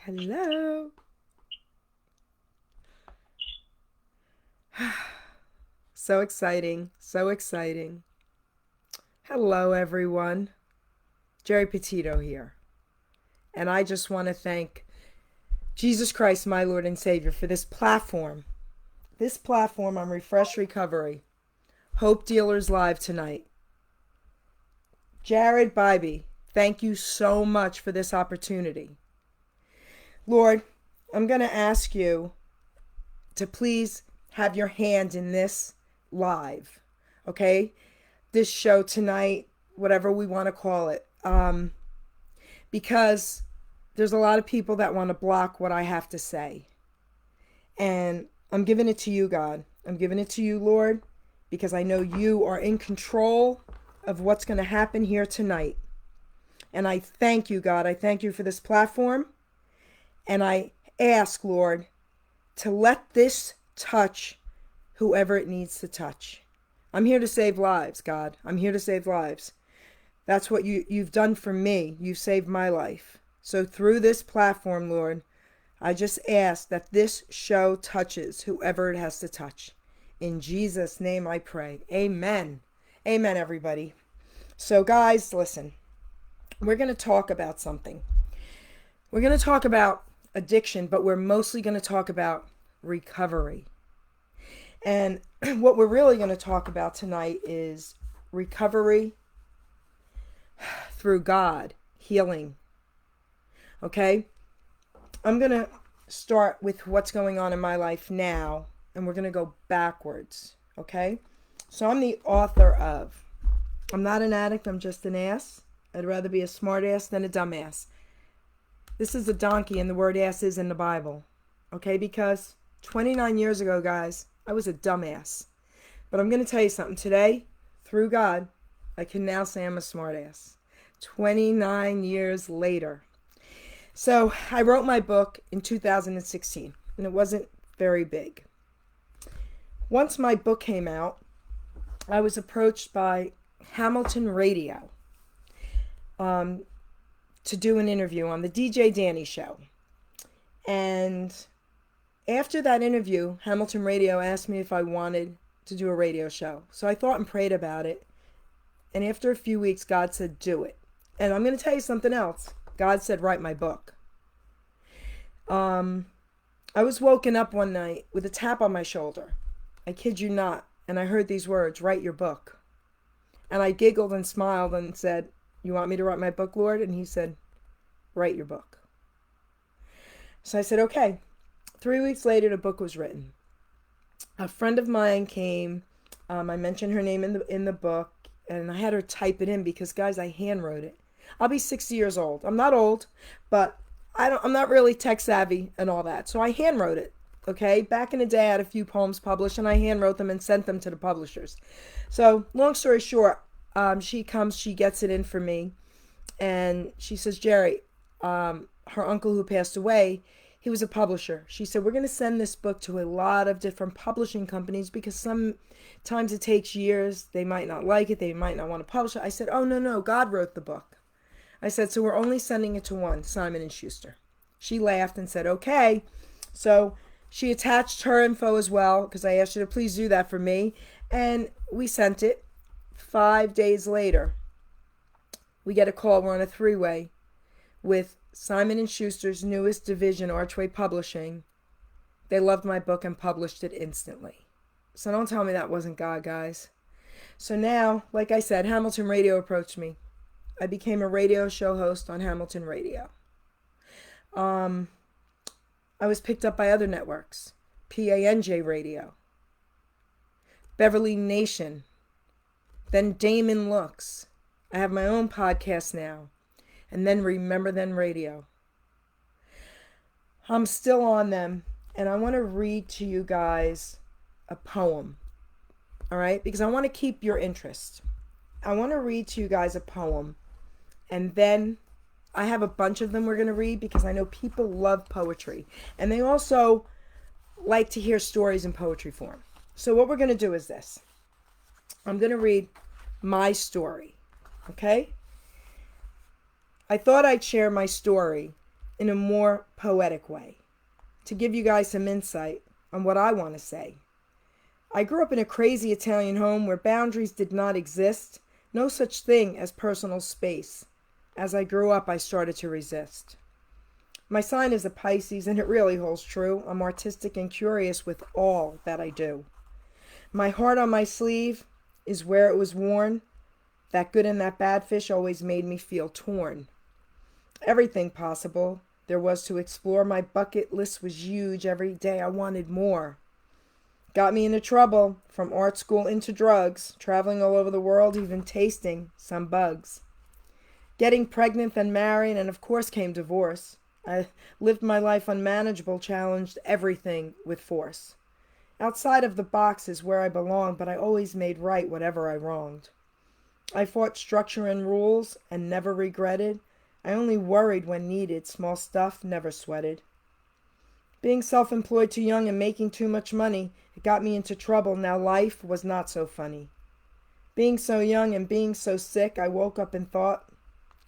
Hello. So exciting. So exciting. Hello, everyone. Jerry Petito here. And I just want to thank Jesus Christ, my Lord and Savior, for this platform. This platform on Refresh Recovery. Hope Dealers Live tonight. Jared Bybee, thank you so much for this opportunity. Lord, I'm going to ask you to please have your hand in this live, okay? This show tonight, whatever we want to call it, because there's a lot of people that want to block what I have to say. And I'm giving it to you, God. I'm giving it to you, Lord, because I know you are in control of what's going to happen here tonight. And I thank you, God. I thank you for this platform. And I ask, Lord, to let this touch whoever it needs to touch. I'm here to save lives, God. I'm here to save lives. That's what you've done for me. You've saved my life. So through this platform, Lord, I just ask that this show touches whoever it has to touch. In Jesus' name I pray. Amen. Amen, everybody. So guys, listen. We're going to talk about something. We're going to talk about addiction, but we're mostly going to talk about recovery. And what we're really going to talk about tonight is recovery through God, healing. Okay? I'm going to start with what's going on in my life now, and we're going to go backwards. Okay? So I'm the author of, I'm not an addict, I'm just an ass. I'd rather be a smart ass than a dumb ass. This is a donkey, and the word ass is in the Bible. Okay? Because 29 years ago, guys, I was a dumbass. But I'm going to tell you something. Today, through God, I can now say I'm a smartass. 29 years later. So I wrote my book in 2016, and it wasn't very big. Once my book came out, I was approached by Hamilton Radio to do an interview on the DJ Danny Show. And after that interview, Hamilton Radio asked me if I wanted to do a radio show. So I thought and prayed about it. And after a few weeks, God said, do it. And I'm going to tell you something else. God said, write my book. I was woken up one night with a tap on my shoulder. I kid you not. And I heard these words, write your book. And I giggled and smiled and said, you want me to write my book, Lord? And he said, write your book. So I said, okay. 3 weeks later, the book was written. A friend of mine came. I mentioned her name in the book, and I had her type it in because, guys, I hand wrote it. I'll be 60 years old. I'm not old, but I'm not really tech savvy and all that. So I hand wrote it. Okay, back in the day, I had a few poems published, and I hand wrote them and sent them to the publishers. So long story short, she comes, she gets it in for me, and she says, Jerry, her uncle who passed away, he was a publisher. She said, we're going to send this book to a lot of different publishing companies because sometimes it takes years. They might not like it. They might not want to publish it. I said, oh, no, God wrote the book. I said, so we're only sending it to one, Simon & Schuster. She laughed and said, okay. So she attached her info as well because I asked her to please do that for me. And we sent it. 5 days later, we get a call. We're on a three-way with Simon & Schuster's newest division, Archway Publishing. They loved my book and published it instantly. So don't tell me that wasn't God, guys. So now, like I said, Hamilton Radio approached me. I became a radio show host on Hamilton Radio. I was picked up by other networks. PANJ Radio, Beverly Nation, then Damon Looks. I have my own podcast now. And then Remember Then Radio. I'm still on them, and I want to read to you guys a poem, all right? Because I want to keep your interest. I want to read to you guys a poem, and then I have a bunch of them we're going to read because I know people love poetry, and they also like to hear stories in poetry form. So what we're going to do is this. I'm going to read my story, okay? I thought I'd share my story in a more poetic way, to give you guys some insight on what I want to say. I grew up in a crazy Italian home where boundaries did not exist, no such thing as personal space. As I grew up, I started to resist. My sign is a Pisces, and it really holds true. I'm artistic and curious with all that I do. My heart on my sleeve is where it was worn. That good and that bad fish always made me feel torn. Everything possible there was to explore. My bucket list was huge. Every day I wanted more. Got me into trouble, from art school into drugs, traveling all over the world, even tasting some bugs. Getting pregnant, then married, and of course came divorce. I lived my life unmanageable, challenged everything with force. Outside of the box is where I belonged, but I always made right whatever I wronged. I fought structure and rules and never regretted. I only worried when needed, small stuff never sweated. Being self-employed too young and making too much money, it got me into trouble. Now life was not so funny. Being so young and being so sick, I woke up and thought,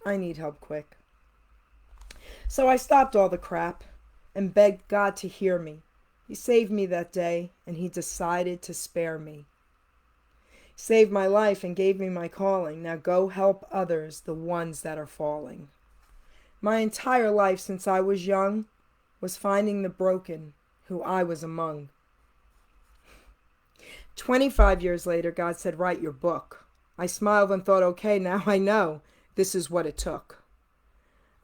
I need help quick. So I stopped all the crap and begged God to hear me. He saved me that day, and he decided to spare me. Saved my life and gave me my calling. Now go help others, the ones that are falling. My entire life since I was young was finding the broken who I was among. 25 years later, God said, write your book. I smiled and thought, okay, now I know this is what it took.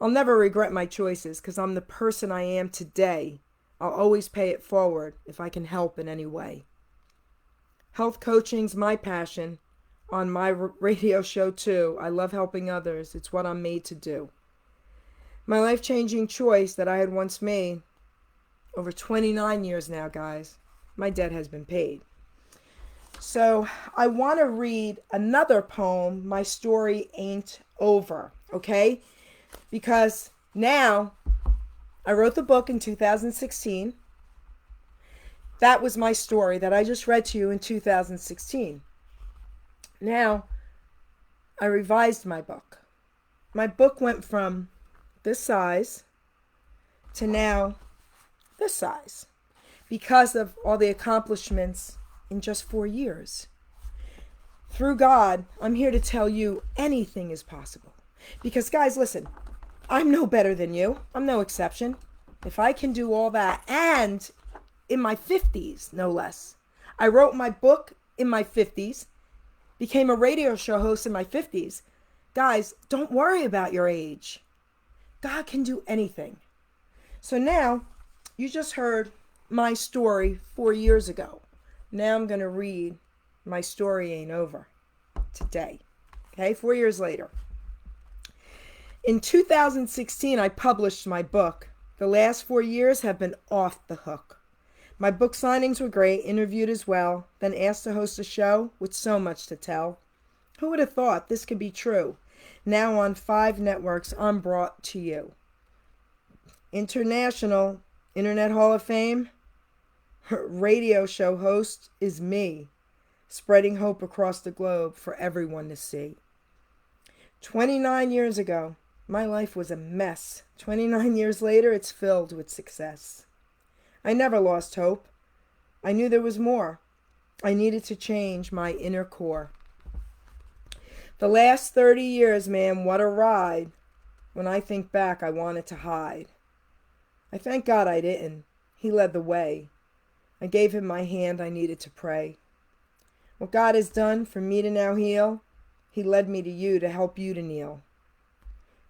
I'll never regret my choices because I'm the person I am today. I'll always pay it forward if I can help in any way. Health coaching's my passion. On my radio show too. I love helping others. It's what I'm made to do. My life-changing choice that I had once made, over 29 years now, guys, my debt has been paid. So I want to read another poem, My Story Ain't Over, okay? Because now, I wrote the book in 2016. That was my story that I just read to you in 2016. Now, I revised my book. My book went from this size to now this size because of all the accomplishments in just 4 years. Through God, I'm here to tell you anything is possible. Because guys, listen, I'm no better than you. I'm no exception. If I can do all that, and in my 50s, no less. I wrote my book in my 50s, became a radio show host in my 50s. Guys, don't worry about your age. God can do anything. So now, you just heard my story 4 years ago. Now I'm going to read My Story Ain't Over today. Okay, 4 years later. In 2016, I published my book. The last 4 years have been off the hook. My book signings were great, interviewed as well, then asked to host a show with so much to tell. Who would have thought this could be true? Now on 5 networks, I'm brought to you. International Internet Hall of Fame radio show host is me, spreading hope across the globe for everyone to see. 29 years ago, my life was a mess. 29 years later, it's filled with success. I never lost hope. I knew there was more. I needed to change my inner core. The last 30 years, man, what a ride. When I think back, I wanted to hide. I thank God I didn't. He led the way. I gave him my hand, I needed to pray. What God has done for me to now heal, he led me to you to help you to kneel.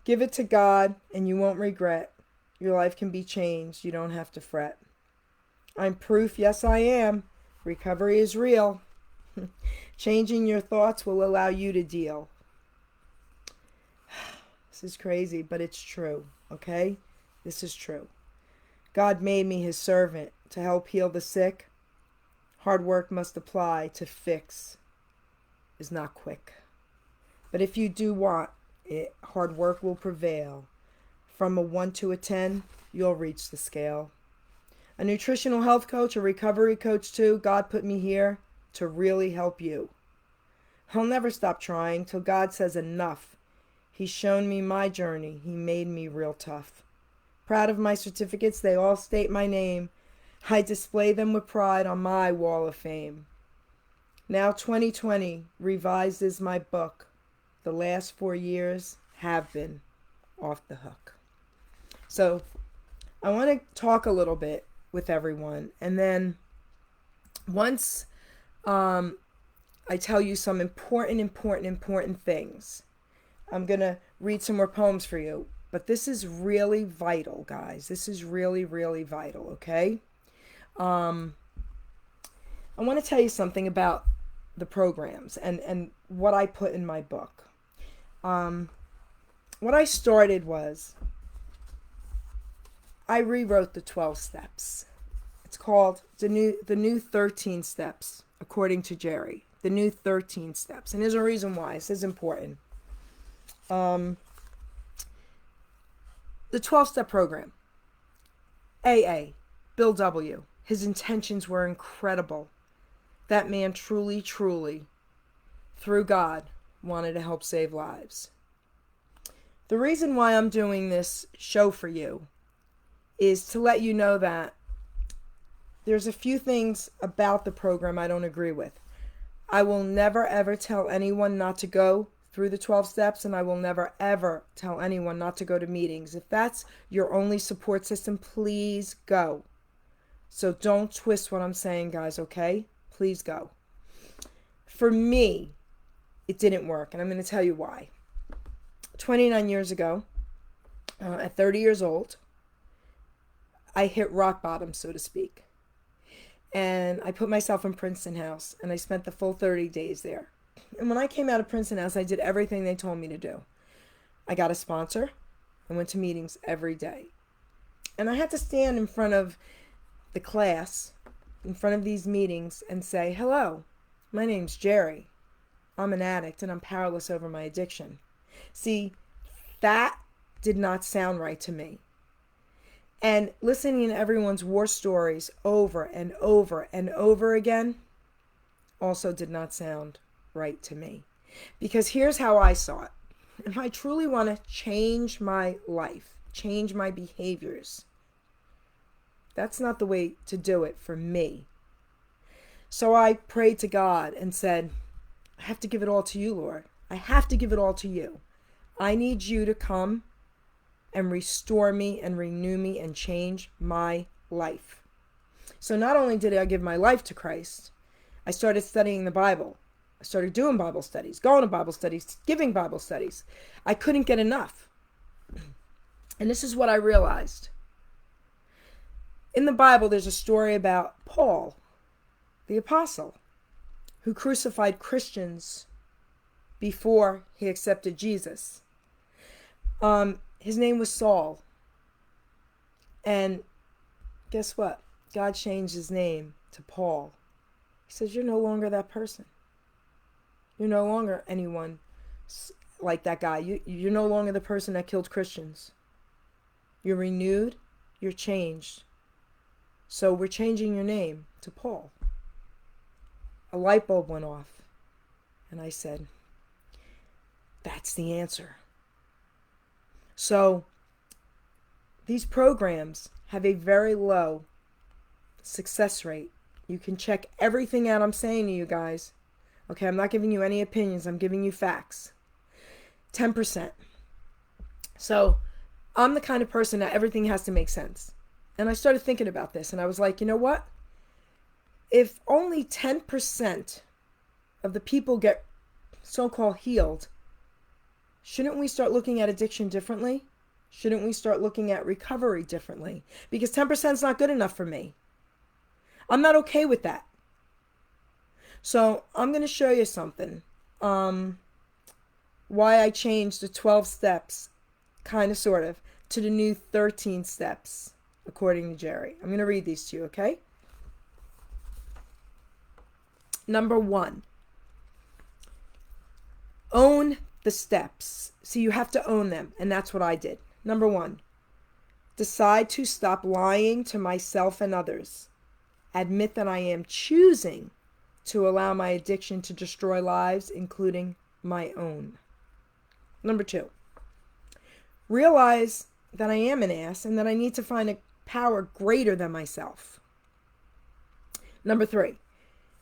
Give it to God and you won't regret. Your life can be changed, you don't have to fret. I'm proof, yes I am. Recovery is real. Changing your thoughts will allow you to deal. This is crazy, but it's true, okay? This is true. God made me his servant to help heal the sick. Hard work must apply to fix is not quick. But if you do want it, hard work will prevail. From a 1 to a 10, you'll reach the scale. A nutritional health coach, a recovery coach too. God put me here to really help you. I'll never stop trying till God says enough. He's shown me my journey. He made me real tough. Proud of my certificates, they all state my name. I display them with pride on my wall of fame. Now 2020, revised is my book. The last 4 years have been off the hook. So I want to talk a little bit with everyone. And then once I tell you some important things, I'm going to read some more poems for you. But this is really vital, guys. This is really, really vital, okay? I want to tell you something about the programs and what I put in my book. What I started was, I rewrote the 12 steps. It's called the new 13 steps, according to Jerry. The new 13 steps. And there's a reason why. This is important. The 12-step program. AA, Bill W. His intentions were incredible. That man truly, through God, wanted to help save lives. The reason why I'm doing this show for you is to let you know that there's a few things about the program I don't agree with. I will never ever tell anyone not to go through the 12 steps, and I will never ever tell anyone not to go to meetings. If that's your only support system, please go. So don't twist what I'm saying, guys, okay? Please go. For me, it didn't work, and I'm going to tell you why. 29 years ago, at 30 years old, I hit rock bottom, so to speak. And I put myself in Princeton House, and I spent the full 30 days there. And when I came out of Princeton House, I did everything they told me to do. I got a sponsor. I went to meetings every day. And I had to stand in front of the class, in front of these meetings, and say, hello, my name's Jerry. I'm an addict, and I'm powerless over my addiction. See, that did not sound right to me. And listening to everyone's war stories over and over and over again also did not sound right to me. Because here's how I saw it. If I truly want to change my life, change my behaviors, that's not the way to do it for me. So I prayed to God and said, I have to give it all to you, Lord. I have to give it all to you. I need you to come and restore me and renew me and change my life. So not only did I give my life to Christ, I started studying the Bible. I started doing Bible studies, going to Bible studies, giving Bible studies. I couldn't get enough. And this is what I realized. In the Bible, there's a story about Paul, the apostle, who crucified Christians before he accepted Jesus. His name was Saul. And guess what? God changed his name to Paul. He says, you're no longer that person. You're no longer anyone like that guy. You're no longer the person that killed Christians. You're renewed. You're changed. So we're changing your name to Paul. A light bulb went off. And I said, that's the answer. So these programs have a very low success rate. You can check everything out I'm saying to you guys. Okay, I'm not giving you any opinions. I'm giving you facts. 10%. So I'm the kind of person that everything has to make sense. And I started thinking about this, and I was like, you know what? If only 10% of the people get so-called healed, shouldn't we start looking at addiction differently? Shouldn't we start looking at recovery differently? Because 10% is not good enough for me. I'm not okay with that. So I'm going to show you something. Why I changed the 12 steps, kind of, sort of, to the new 13 steps, according to Jerry. I'm going to read these to you, okay? Number 1. Own the steps. See, you have to own them, and that's what I did. Number 1. Decide to stop lying to myself and others. Admit that I am choosing to allow my addiction to destroy lives, including my own. Number 2. Realize that I am an ass and that I need to find a power greater than myself. Number 3,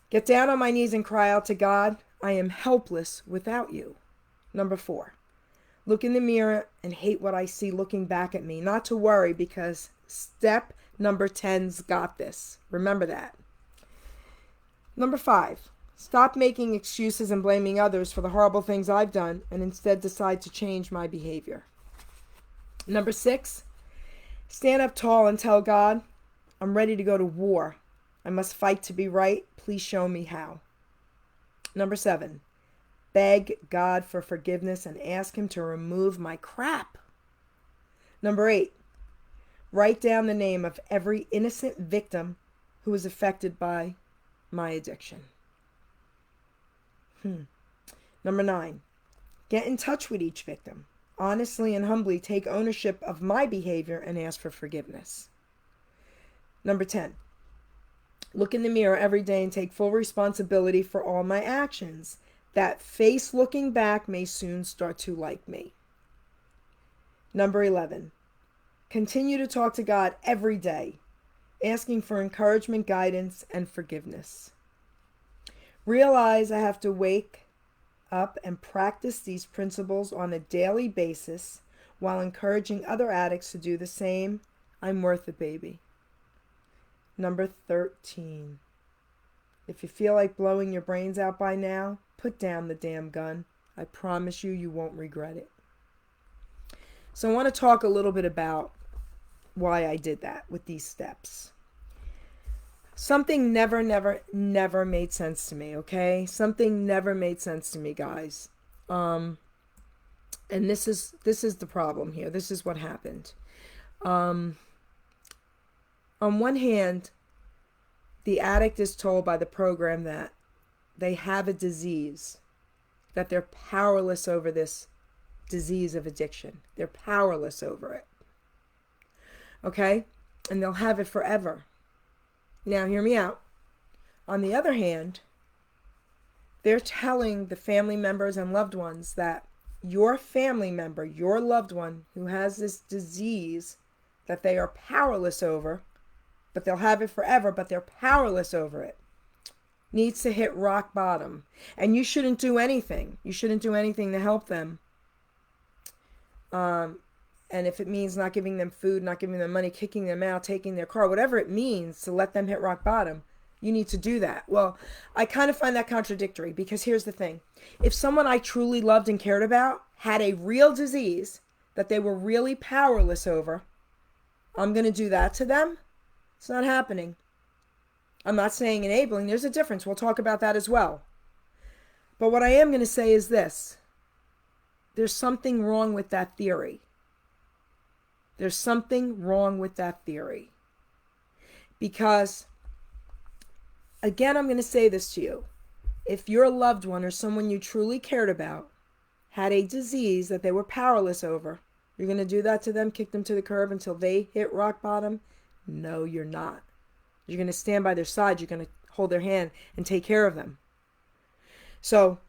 get down on my knees and cry out to God, I am helpless without you. Number 4, look in the mirror and hate what I see looking back at me. Not to worry, because step number 10's got this. Remember that. Number 5, stop making excuses and blaming others for the horrible things I've done and instead decide to change my behavior. Number 6, stand up tall and tell God, I'm ready to go to war. I must fight to be right. Please show me how. Number 7, beg God for forgiveness and ask him to remove my crap. Number 8, write down the name of every innocent victim who was affected by my addiction. Number 9, get in touch with each victim. Honestly and humbly take ownership of my behavior and ask for forgiveness. Number 10, look in the mirror every day and take full responsibility for all my actions. That face looking back may soon start to like me. Number 11, continue to talk to God every day, asking for encouragement, guidance, and forgiveness. Realize I have to wake up and practice these principles on a daily basis while encouraging other addicts to do the same. I'm worth it, baby. Number 13, if you feel like blowing your brains out by now, put down the damn gun. I promise you, you won't regret it. So I want to talk a little bit about why I did that with these steps. Something never made sense to me, okay? Something never made sense to me, guys. And this is the problem here. This is what happened. On one hand, the addict is told by the program that they have a disease, that they're powerless over this disease of addiction. They're powerless over it. Okay? And they'll have it forever. Now, hear me out. On the other hand, they're telling the family members and loved ones that your family member, your loved one who has this disease that they are powerless over, but they'll have it forever, but they're powerless over it, needs to hit rock bottom. And you shouldn't do anything. You shouldn't do anything to help them. And if it means not giving them food, not giving them money, kicking them out, taking their car, whatever it means to let them hit rock bottom, you need to do that. Well, I kind of find that contradictory, because here's the thing. If someone I truly loved and cared about had a real disease that they were really powerless over, I'm going to do that to them? It's not happening. I'm not saying enabling. There's a difference. We'll talk about that as well. But what I am going to say is this. There's something wrong with that theory. There's something wrong with that theory. Because, again, I'm going to say this to you. If your loved one or someone you truly cared about had a disease that they were powerless over, you're going to do that to them, kick them to the curb until they hit rock bottom? No, you're not. You're going to stand by their side. You're going to hold their hand and take care of them. So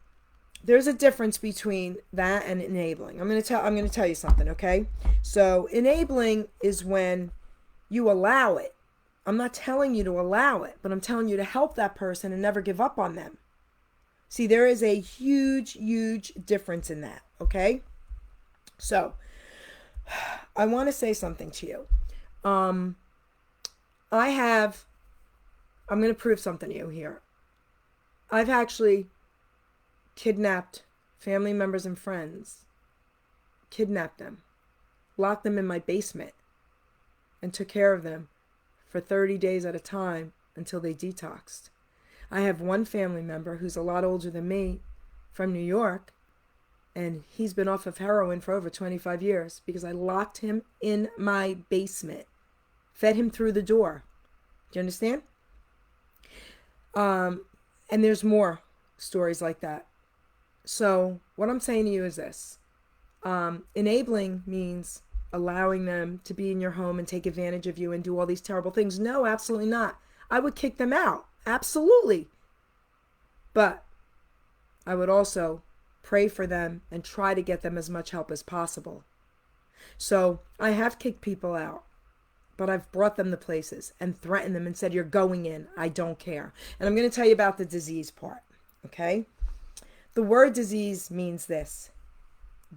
there's a difference between that and enabling. I'm going to tell you something, okay? So enabling is when you allow it. I'm not telling you to allow it, but I'm telling you to help that person and never give up on them. See, there is a huge difference in that, okay? So I want to say something to you. I'm going to prove something to you here. I've actually kidnapped family members and friends, kidnapped them, locked them in my basement, and took care of them for 30 days at a time until they detoxed. I have one family member who's a lot older than me from New York, and he's been off of heroin for over 25 years because I locked him in my basement, fed him through the door. Do you understand? And there's more stories like that. So what I'm saying to you is this. Enabling means allowing them to be in your home and take advantage of you and do all these terrible things. No, absolutely not. I would kick them out. Absolutely. But I would also pray for them and try to get them as much help as possible. So I have kicked people out, but I've brought them to places and threatened them and said, you're going in. I don't care. And I'm going to tell you about the disease part. Okay? The word disease means this: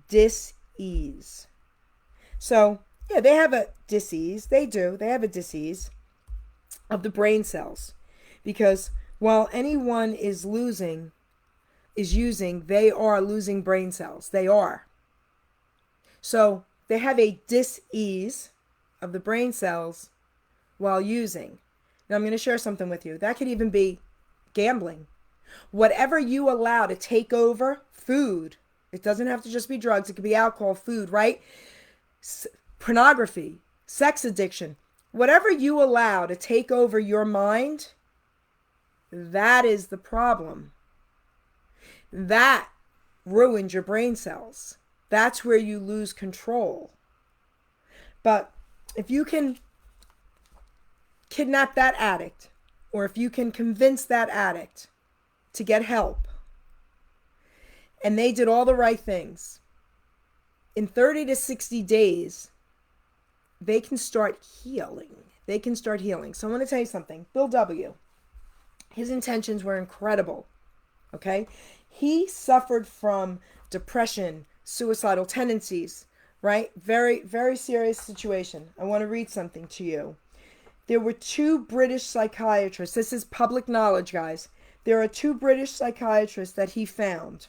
dis-ease. So, yeah, they have a disease. They do. They have a disease of the brain cells. Because while anyone is using, they are losing brain cells. They are. So they have a dis-ease of the brain cells while using. Now I'm going to share something with you. That could even be gambling. Whatever you allow to take over food, it doesn't have to just be drugs. It could be alcohol, food, right? Pornography, sex addiction. Whatever you allow to take over your mind, that is the problem. That ruins your brain cells. That's where you lose control. But if you can kidnap that addict, or if you can convince that addict to get help, and they did all the right things, in 30 to 60 days, they can start healing. They can start healing. So I want to tell you something. Bill W., his intentions were incredible. Okay? He suffered from depression, suicidal tendencies, right? Very, very serious situation. I want to read something to you. There were 2 British psychiatrists. This is public knowledge, guys. There are 2 British psychiatrists that he found,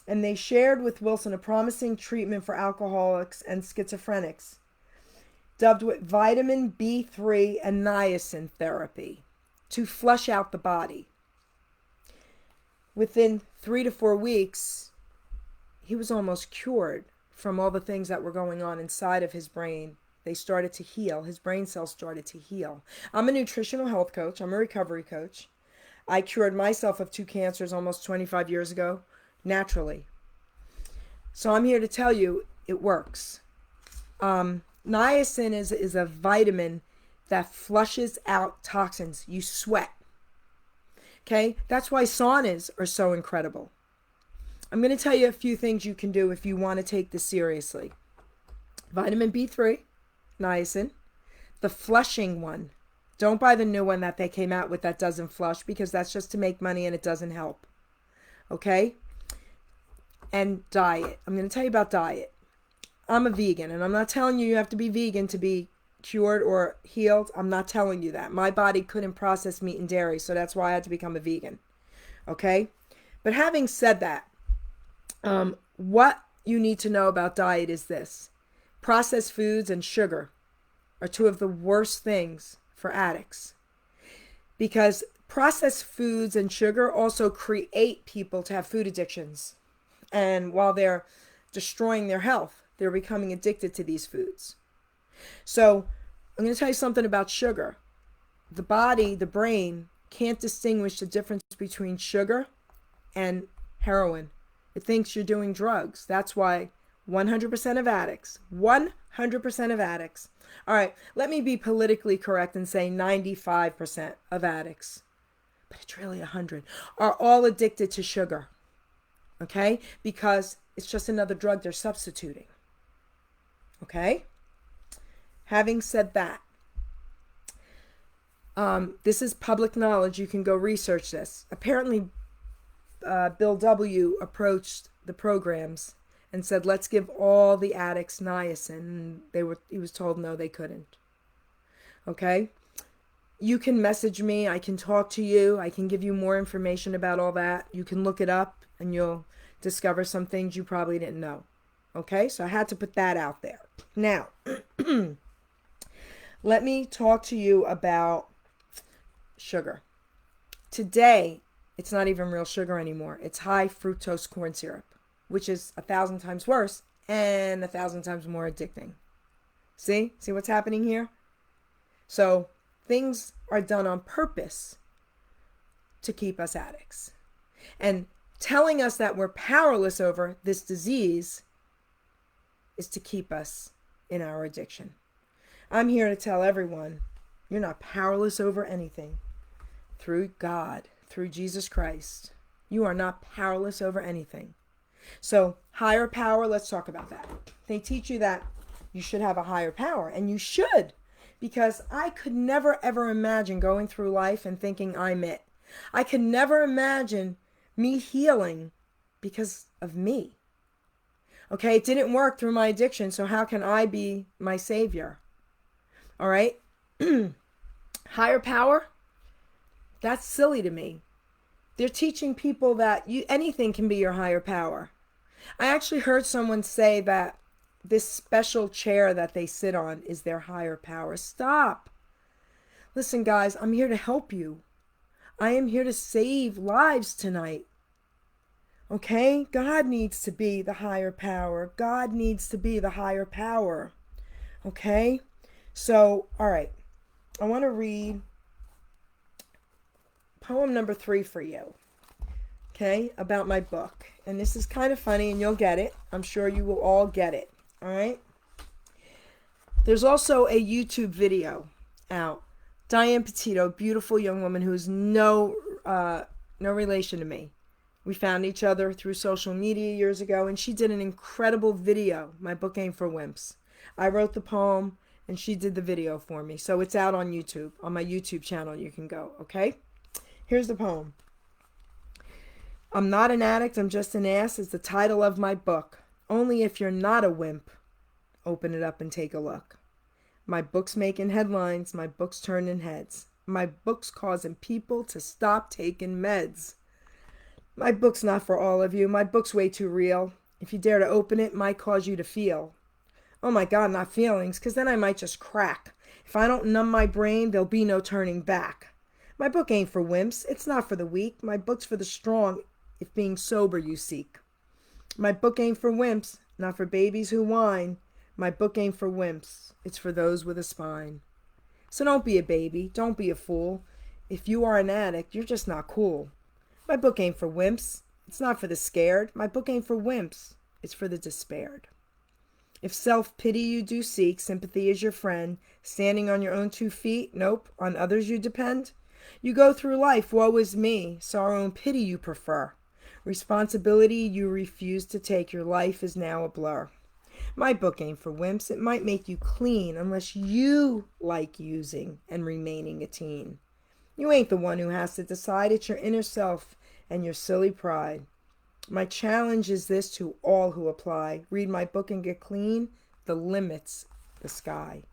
and they shared with Wilson a promising treatment for alcoholics and schizophrenics, dubbed with vitamin B3 and niacin therapy to flush out the body. Within 3 to 4 weeks, he was almost cured from all the things that were going on inside of his brain. They started to heal. His brain cells started to heal. I'm a nutritional health coach. I'm a recovery coach. I cured myself of 2 cancers almost 25 years ago, naturally. So I'm here to tell you it works. Niacin is a vitamin that flushes out toxins. You sweat. Okay? That's why saunas are so incredible. I'm going to tell you a few things you can do if you want to take this seriously. Vitamin B3, niacin, the flushing one. Don't buy the new one that they came out with that doesn't flush, because that's just to make money and it doesn't help. Okay? And diet. I'm going to tell you about diet. I'm a vegan, and I'm not telling you have to be vegan to be cured or healed. I'm not telling you that. My body couldn't process meat and dairy, so that's why I had to become a vegan. Okay? But having said that, what you need to know about diet is this. Processed foods and sugar are 2 of the worst things for addicts, because processed foods and sugar also create people to have food addictions. And while they're destroying their health, they're becoming addicted to these foods. So I'm going to tell you something about sugar. The body, the brain, can't distinguish the difference between sugar and heroin. It thinks you're doing drugs. That's why 100% of addicts, 100% of addicts. All right, let me be politically correct and say 95% of addicts, but it's really 100, are all addicted to sugar. Okay? Because it's just another drug they're substituting. Okay? Having said that, this is public knowledge. You can go research this. Apparently, Bill W. approached the programs and said, let's give all the addicts niacin. He was told no, they couldn't. Okay? You can message me. I can talk to you. I can give you more information about all that. You can look it up and you'll discover some things you probably didn't know. Okay? So I had to put that out there. Now, let me talk to you about sugar. Today, it's not even real sugar anymore. It's high fructose corn syrup, which is 1,000 times worse and 1,000 times more addicting. See what's happening here? So things are done on purpose to keep us addicts. And telling us that we're powerless over this disease is to keep us in our addiction. I'm here to tell everyone, you're not powerless over anything. Through God, through Jesus Christ, you are not powerless over anything. So higher power, let's talk about that. They teach you that You should have a higher power, and you should, because I could never ever imagine going through life and thinking I'm it. I could never imagine me healing because of me. Okay, it didn't work through my addiction, so how can I be my savior? All right? Higher power? That's silly to me. They're teaching people that anything can be your higher power. I actually heard someone say that this special chair that they sit on is their higher power. Stop. Listen, guys, I'm here to help you. I am here to save lives tonight. Okay? God needs to be the higher power. God needs to be the higher power. Okay? So, all right. I want to read poem number 3 for you. Okay? About my book. And this is kind of funny, and you'll get it. I'm sure you will all get it. All right? There's also a YouTube video out. Diane Petito, beautiful young woman who's no relation to me. We found each other through social media years ago, and she did an incredible video. My book ain't for wimps. I wrote the poem, and she did the video for me. So it's out on YouTube. On my YouTube channel, you can go, okay? Here's the poem. I'm not an addict, I'm just an ass is the title of my book. Only if you're not a wimp, open it up and take a look. My book's making headlines, my book's turning heads. My book's causing people to stop taking meds. My book's not for all of you. My book's way too real. If you dare to open it, it might cause you to feel. Oh my God, not feelings, because then I might just crack. If I don't numb my brain, there'll be no turning back. My book ain't for wimps. It's not for the weak. My book's for the strong, if being sober you seek. My book ain't for wimps, not for babies who whine. My book ain't for wimps. It's for those with a spine. So don't be a baby. Don't be a fool. If you are an addict, you're just not cool. My book ain't for wimps. It's not for the scared. My book ain't for wimps. It's for the despaired. If self-pity you do seek, sympathy is your friend. Standing on your own 2 feet, nope, on others you depend. You go through life, woe is me, sorrow and pity you prefer. Responsibility you refuse to take, your life is now a blur. My book ain't for wimps. It might make you clean unless you like using and remaining a teen. You ain't the one who has to decide. It's your inner self and your silly pride. My challenge is this to all who apply. Read my book and get clean. The limit's the sky.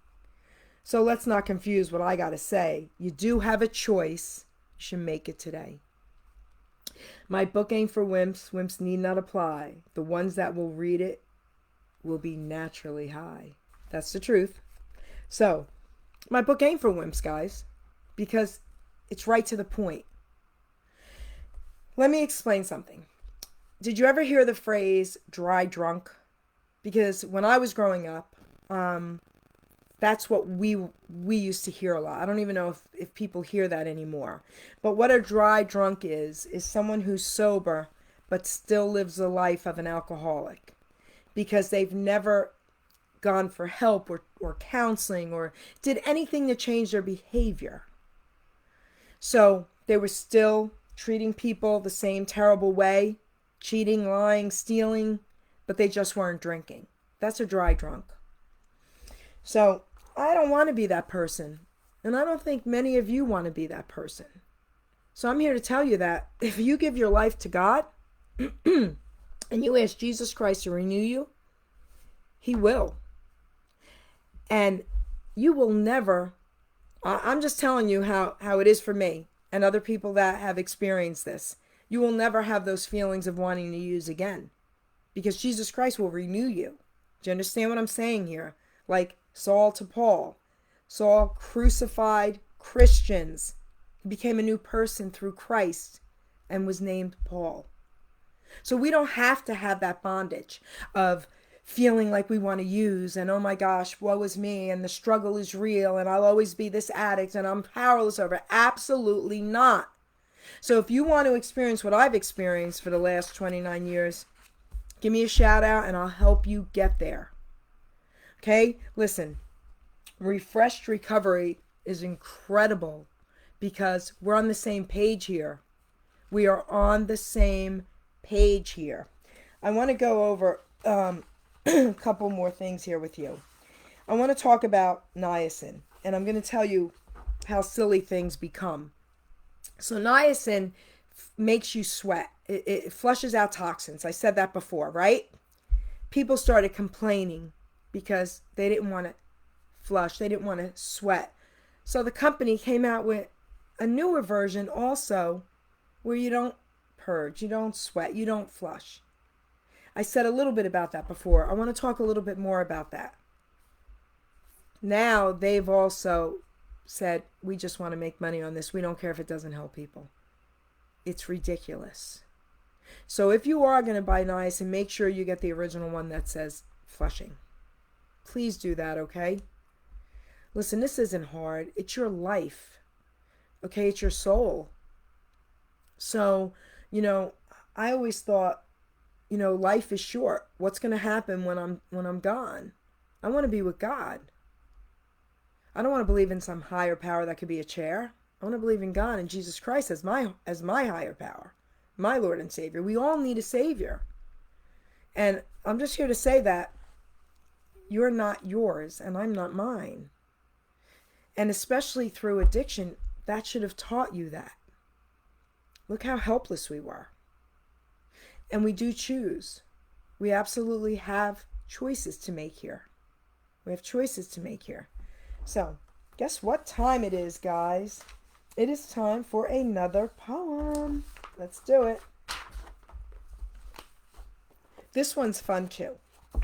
So let's not confuse what I got to say. You do have a choice. You should make it today. My book ain't for wimps. Wimps need not apply. The ones that will read it will be naturally high. That's the truth. So, my book ain't for wimps, guys, because it's right to the point. Let me explain something. Did you ever hear the phrase dry drunk? Because when I was growing up, that's what we used to hear a lot. I don't even know if people hear that anymore. But what a dry drunk is someone who's sober but still lives the life of an alcoholic because they've never gone for help or counseling or did anything to change their behavior. So they were still treating people the same terrible way, cheating, lying, stealing, but they just weren't drinking. That's a dry drunk. So I don't want to be that person. And I don't think many of you want to be that person. So I'm here to tell you that if you give your life to God and you ask Jesus Christ to renew you, He will. And you will never, I'm just telling you how it is for me and other people that have experienced this. You will never have those feelings of wanting to use again because Jesus Christ will renew you. Do you understand what I'm saying here? Like Saul to Paul. Saul crucified Christians. He became a new person through Christ and was named Paul. So we don't have to have that bondage of feeling like we want to use and oh my gosh, woe is me and the struggle is real and I'll always be this addict and I'm powerless over it. Absolutely not. So if you want to experience what I've experienced for the last 29 years, give me a shout out and I'll help you get there. Okay? Listen, refreshed recovery is incredible because we're on the same page here. We are on the same page here. I want to go over a couple more things here with you. I want to talk about niacin, and I'm going to tell you how silly things become. So niacin makes you sweat. It flushes out toxins. I said that before, right? People started complaining because they didn't want to flush. They didn't want to sweat. So the company came out with a newer version also where you don't purge, you don't sweat, you don't flush. I said a little bit about that before. I want to talk a little bit more about that. Now they've also said, we just want to make money on this. We don't care if it doesn't help people. It's ridiculous. So if you are going to buy niacin, make sure you get the original one that says flushing. Please do that, okay? Listen, this isn't hard. It's your life. Okay, it's your soul. So, I always thought, life is short. What's going to happen when I'm gone? I want to be with God. I don't want to believe in some higher power that could be a chair. I want to believe in God and Jesus Christ as my higher power, my Lord and Savior. We all need a Savior. And I'm just here to say that you're not yours and I'm not mine. And especially through addiction, that should have taught you that. Look how helpless we were. And we do choose. We absolutely have choices to make here. We have choices to make here. So, guess what time it is, guys? It is time for another poem. Let's do it. This one's fun too. All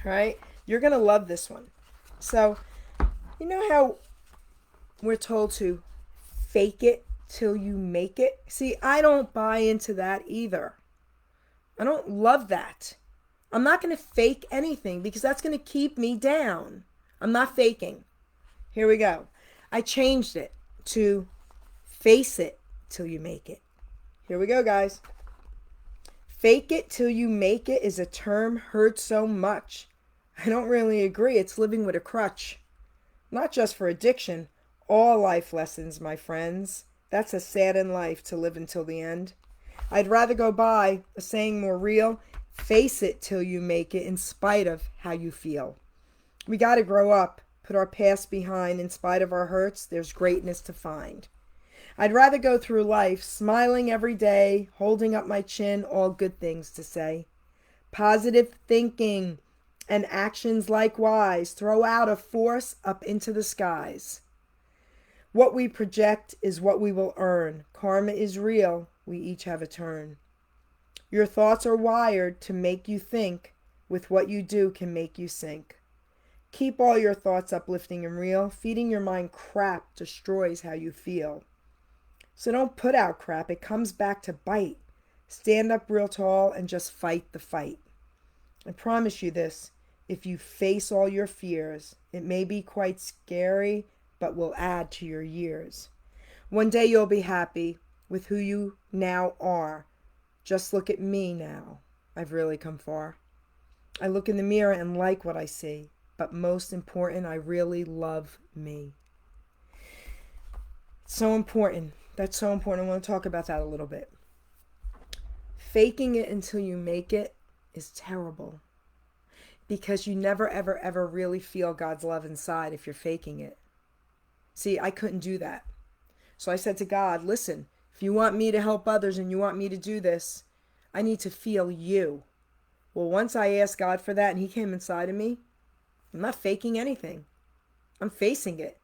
right? You're going to love this one. So, you know how we're told to fake it till you make it? See, I don't buy into that either. I don't love that. I'm not going to fake anything because that's going to keep me down. I'm not faking. Here we go. I changed it to face it till you make it. Here we go, guys. Fake it till you make it is a term heard so much. I don't really agree. It's living with a crutch. Not just for addiction. All life lessons, my friends. That's a sad in life to live until the end. I'd rather go by a saying more real. Face it till you make it in spite of how you feel. We got to grow up. Put our past behind. In spite of our hurts, there's greatness to find. I'd rather go through life smiling every day, holding up my chin, all good things to say. Positive thinking and actions likewise throw out a force up into the skies. What we project is what we will earn. Karma is real. We each have a turn. Your thoughts are wired to make you think. With what you do can make you sink. Keep all your thoughts uplifting and real. Feeding your mind crap destroys how you feel. So don't put out crap. It comes back to bite. Stand up real tall and just fight the fight. I promise you this. If you face all your fears, it may be quite scary, but will add to your years. One day you'll be happy with who you now are. Just look at me now. I've really come far. I look in the mirror and like what I see. But most important, I really love me. So important. That's so important. I want to talk about that a little bit. Faking it until you make it is terrible. Because you never, ever, ever really feel God's love inside if you're faking it. See, I couldn't do that. So I said to God, listen, if you want me to help others and you want me to do this, I need to feel you. Well, once I asked God for that and He came inside of me, I'm not faking anything. I'm facing it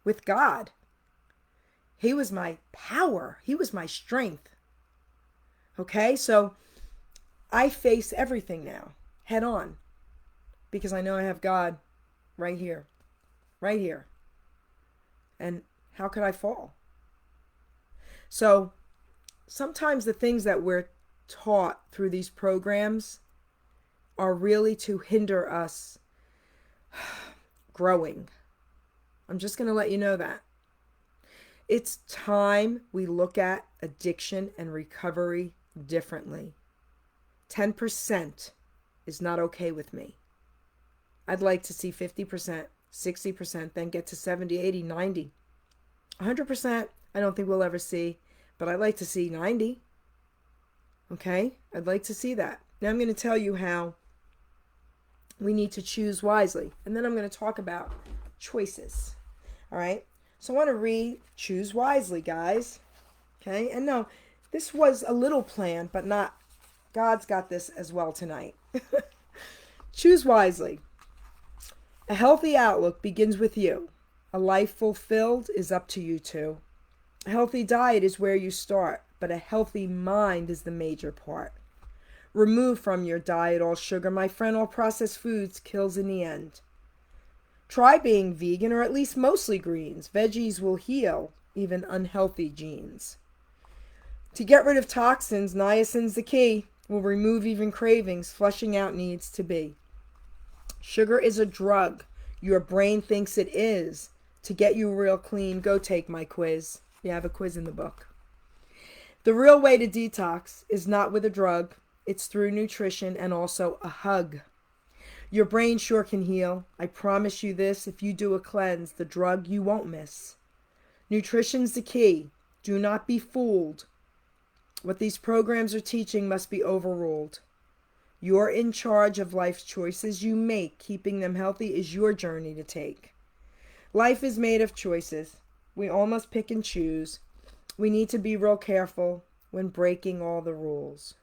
with God. He was my power. He was my strength. Okay, so I face everything now, head on, because I know I have God right here, right here. And how could I fall? So sometimes the things that we're taught through these programs are really to hinder us growing. I'm just going to let you know that. It's time we look at addiction and recovery differently. 10% is not okay with me. I'd like to see 50%, 60%, then get to 70, 80, 90. 100% I don't think we'll ever see, but I'd like to see 90. Okay? I'd like to see that. Now I'm going to tell you how We need to choose wisely. And then I'm going to talk about choices. All right. So I want to read Choose Wisely, guys. Okay. And no, this was a little planned, but not. God's got this as well tonight. Choose wisely. A healthy outlook begins with you. A life fulfilled is up to you too. A healthy diet is where you start, but a healthy mind is the major part. Remove from your diet all sugar, my friend, all processed foods kills in the end. Try being vegan or at least mostly greens. Veggies will heal even unhealthy genes. To get rid of toxins, niacin's the key. Will remove even cravings, flushing out needs to be. Sugar is a drug. Your brain thinks it is. To get you real clean, go take my quiz. You have a quiz in the book. The real way to detox is not with a drug. It's through nutrition and also a hug. Your brain sure can heal. I promise you this, if you do a cleanse, the drug you won't miss. Nutrition's the key. Do not be fooled. What these programs are teaching must be overruled. You're in charge of life's choices you make. Keeping them healthy is your journey to take. Life is made of choices. We all must pick and choose. We need to be real careful when breaking all the rules.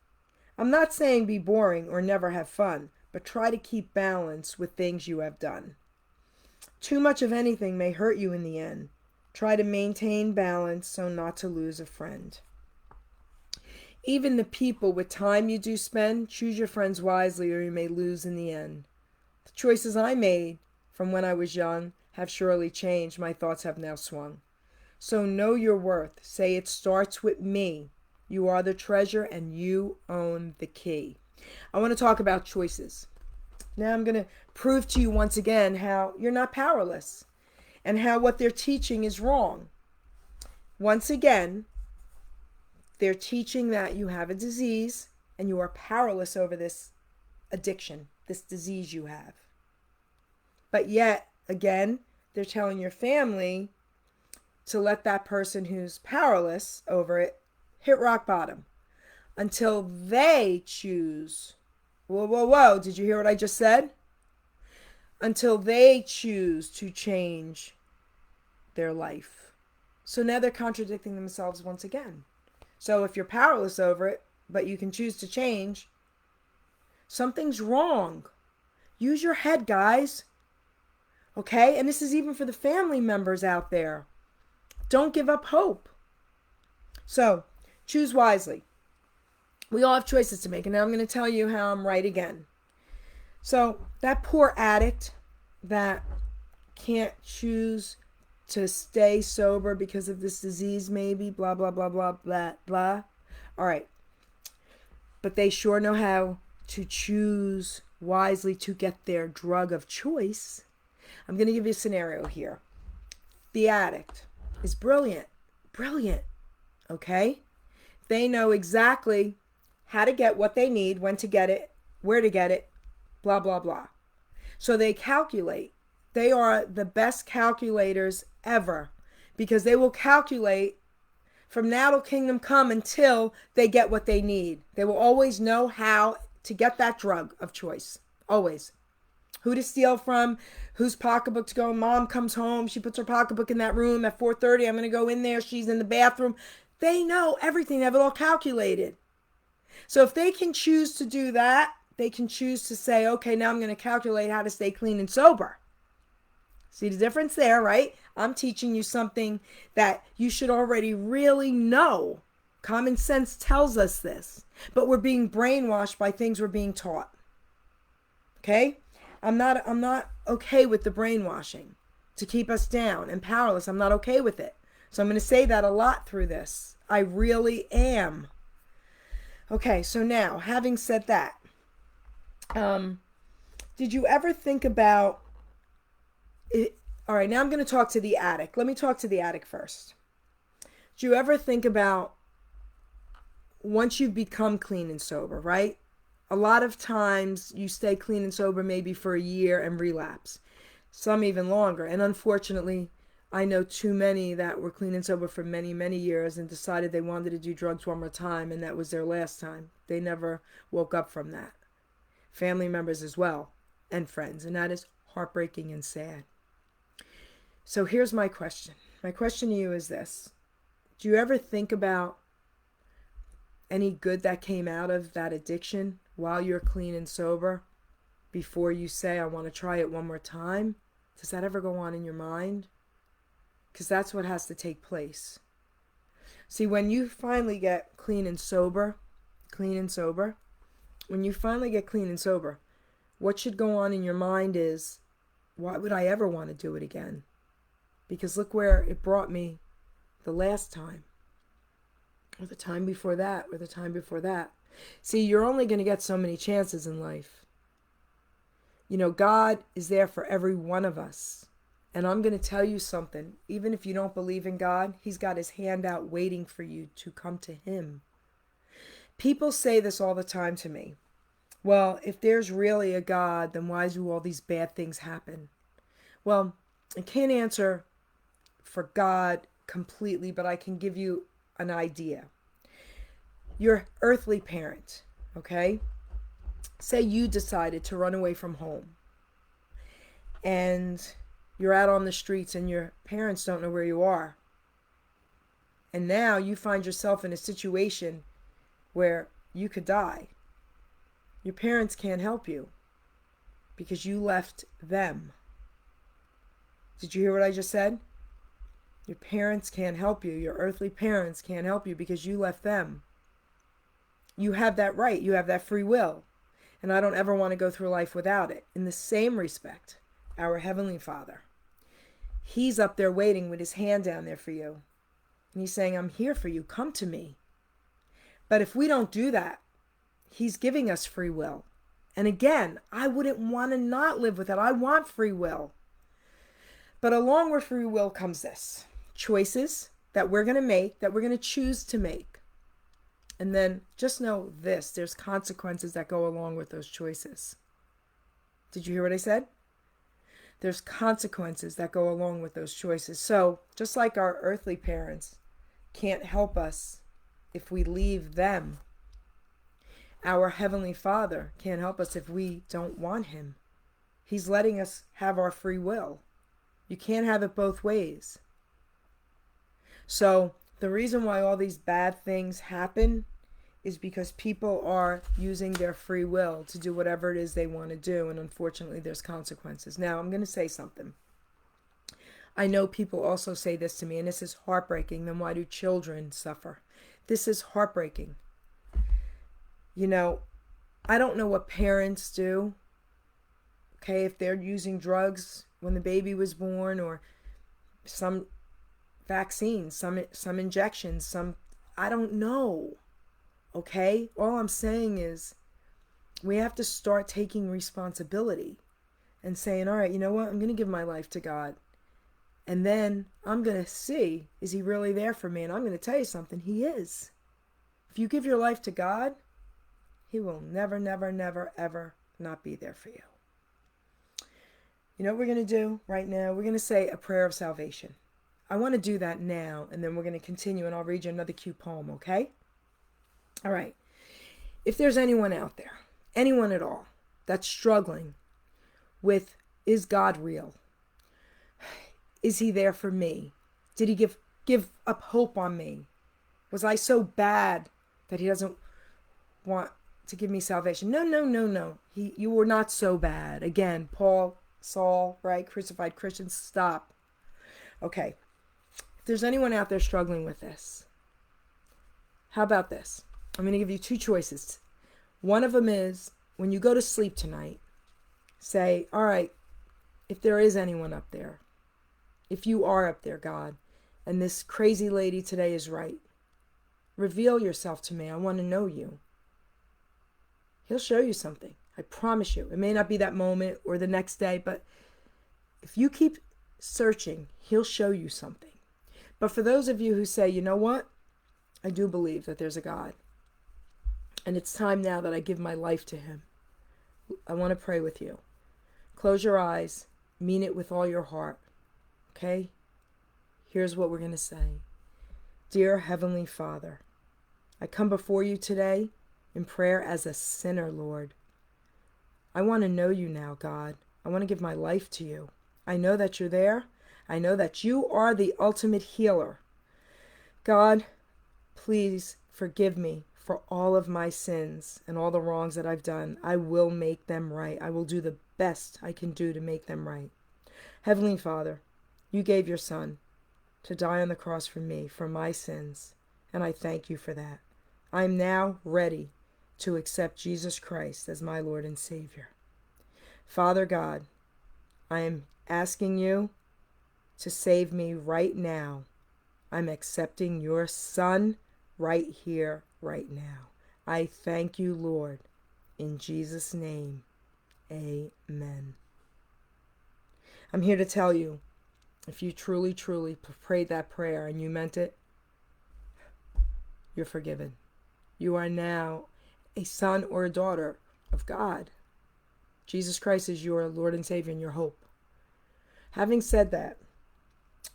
I'm not saying be boring or never have fun, but try to keep balance with things you have done. Too much of anything may hurt you in the end. Try to maintain balance so not to lose a friend. Even the people with time you do spend, choose your friends wisely or you may lose in the end. The choices I made from when I was young have surely changed. My thoughts have now swung. So know your worth. Say it starts with me. You are the treasure and you own the key. I want to talk about choices. Now I'm going to prove to you once again how you're not powerless and how what they're teaching is wrong. Once again, they're teaching that you have a disease and you are powerless over this addiction, this disease you have. But yet, again, they're telling your family to let that person who's powerless over it hit rock bottom until they choose. Whoa, whoa, whoa. Did you hear what I just said? Until they choose to change their life. So now they're contradicting themselves once again. So if you're powerless over it, but you can choose to change, something's wrong. Use your head, guys. Okay? And this is even for the family members out there. Don't give up hope. So, choose wisely. We all have choices to make, and now I'm going to tell you how I'm right again. So, that poor addict that can't choose to stay sober because of this disease, maybe, blah, blah, blah, blah, blah, blah. All right. But they sure know how to choose wisely to get their drug of choice. I'm going to give you a scenario here. The addict is brilliant. Brilliant. Okay? They know exactly how to get what they need, when to get it, where to get it, blah, blah, blah. So they calculate. They are the best calculators ever because they will calculate from now till kingdom come until they get what they need. They will always know how to get that drug of choice. Always. Who to steal from, whose pocketbook to go. Mom comes home, she puts her pocketbook in that room at 4:30. I'm going to go in there. She's in the bathroom. They know everything. They have it all calculated. So if they can choose to do that, they can choose to say, okay, now I'm going to calculate how to stay clean and sober. See the difference there, right? I'm teaching you something that you should already really know. Common sense tells us this. But we're being brainwashed by things we're being taught. Okay? I'm not okay with the brainwashing to keep us down and powerless. I'm not okay with it. So I'm going to say that a lot through this. I really am. Okay, so now, having said that, did you ever think about it? All right, now I'm going to talk to the addict. Let me talk to the addict first. Do you ever think about once you've become clean and sober, right? A lot of times you stay clean and sober maybe for a year and relapse. Some even longer. And unfortunately, I know too many that were clean and sober for many, many years and decided they wanted to do drugs one more time and that was their last time. They never woke up from that. Family members as well. and friends, and that is heartbreaking and sad. So here's my question. My question to you is this. Do you ever think about any good that came out of that addiction while you're clean and sober before you say, I want to try it one more time? Does that ever go on in your mind? Because that's what has to take place. See, when you finally get clean and sober, when you finally get clean and sober, what should go on in your mind is, why would I ever want to do it again? Because look where it brought me the last time, or the time before that, or the time before that. See, you're only going to get so many chances in life. You know, God is there for every one of us. And I'm going to tell you something. Even if you don't believe in God, He's got His hand out waiting for you to come to Him. People say this all the time to me. Well, if there's really a God, then why do all these bad things happen? Well, I can't answer for God completely, but I can give you an idea. Your earthly parent, okay? Say you decided to run away from home. And you're out on the streets and your parents don't know where you are. And now you find yourself in a situation where you could die. Your parents can't help you because you left them. Did you hear what I just said? Your parents can't help you. Your earthly parents can't help you because you left them. You have that right. You have that free will. And I don't ever want to go through life without it. In the same respect, our Heavenly Father, He's up there waiting with His hand down there for you. And He's saying, I'm here for you. Come to me. But if we don't do that, He's giving us free will. And again, I wouldn't want to not live with it. I want free will. But along with free will comes this. Choices that we're going to make, that we're going to choose to make. And then just know this. There's consequences that go along with those choices. Did you hear what I said? There's consequences that go along with those choices. So just like our earthly parents can't help us if we leave them, our Heavenly Father can't help us if we don't want Him. He's letting us have our free will. You can't have it both ways. So the reason why all these bad things happen is because people are using their free will to do whatever it is they want to do, and unfortunately there's consequences. Now, I'm going to say something. I know people also say this to me, and this is heartbreaking. Then why do children suffer? This is heartbreaking. You know, I don't know what parents do, okay, if they're using drugs when the baby was born, or some vaccines, some injections, I don't know. Okay? All I'm saying is we have to start taking responsibility and saying, all right, you know what? I'm going to give my life to God. And then I'm going to see, is He really there for me? And I'm going to tell you something. He is. If you give your life to God, He will never, never, never, ever not be there for you. You know what we're going to do right now? We're going to say a prayer of salvation. I want to do that now, and then we're going to continue, and I'll read you another cute poem, okay? All right. If there's anyone out there, anyone at all, that's struggling with, is God real? Is He there for me? Did He give up hope on me? Was I so bad that He doesn't want to give me salvation? No. You were not so bad. Again, Saul, right? Crucified Christians, stop. Okay. If there's anyone out there struggling with this, how about this? I'm going to give you two choices. One of them is, when you go to sleep tonight, say, all right, if there is anyone up there, if you are up there, God, and this crazy lady today is right, reveal yourself to me. I want to know you. He'll show you something. I promise you. It may not be that moment or the next day, but if you keep searching, He'll show you something. But for those of you who say, you know what? I do believe that there's a God. And it's time now that I give my life to Him. I want to pray with you. Close your eyes. Mean it with all your heart. Okay? Here's what we're going to say. Dear Heavenly Father, I come before you today in prayer as a sinner, Lord. I want to know you now, God. I want to give my life to you. I know that you're there. I know that you are the ultimate healer. God, please forgive me for all of my sins and all the wrongs that I've done. I will make them right. I will do the best I can do to make them right. Heavenly Father, you gave your Son to die on the cross for me, for my sins, and I thank you for that. I'm now ready to accept Jesus Christ as my Lord and Savior. Father God, I am asking you to save me right now. I'm accepting your Son right here, right now. I thank you, Lord. In Jesus' name, amen. I'm here to tell you, if you truly, truly prayed that prayer and you meant it, you're forgiven. You are now a son or a daughter of God. Jesus Christ is your Lord and Savior and your hope. Having said that,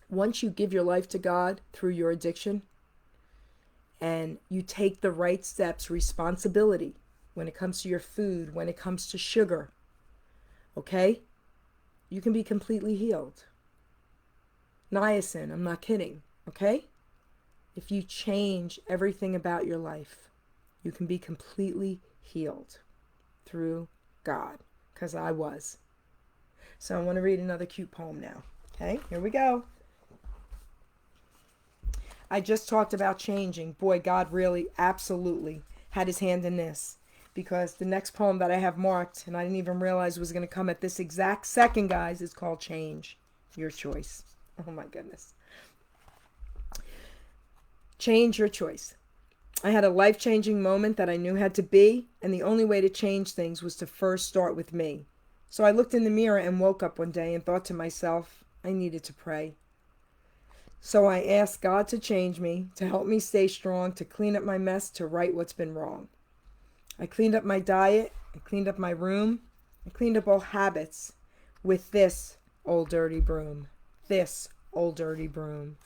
once you give your life to God through your addiction and you take the right steps, responsibility when it comes to your food, when it comes to sugar, okay, you can be completely healed. Niacin, I'm not kidding, okay? If you change everything about your life, you can be completely healed through God, because I was. So I want to read another cute poem now. Okay, here we go. I just talked about changing. Boy, God really absolutely had his hand in this, because the next poem that I have marked, and I didn't even realize was going to come at this exact second, guys, is called Change. Your choice. Oh my goodness. Change your choice. I had a life-changing moment that I knew had to be, and the only way to change things was to first start with me. So I looked in the mirror and woke up one day and thought to myself, I needed to pray. So I asked God to change me, to help me stay strong, to clean up my mess, to right what's been wrong. I cleaned up my diet, I cleaned up my room, I cleaned up all habits with this old dirty broom. This old dirty broom.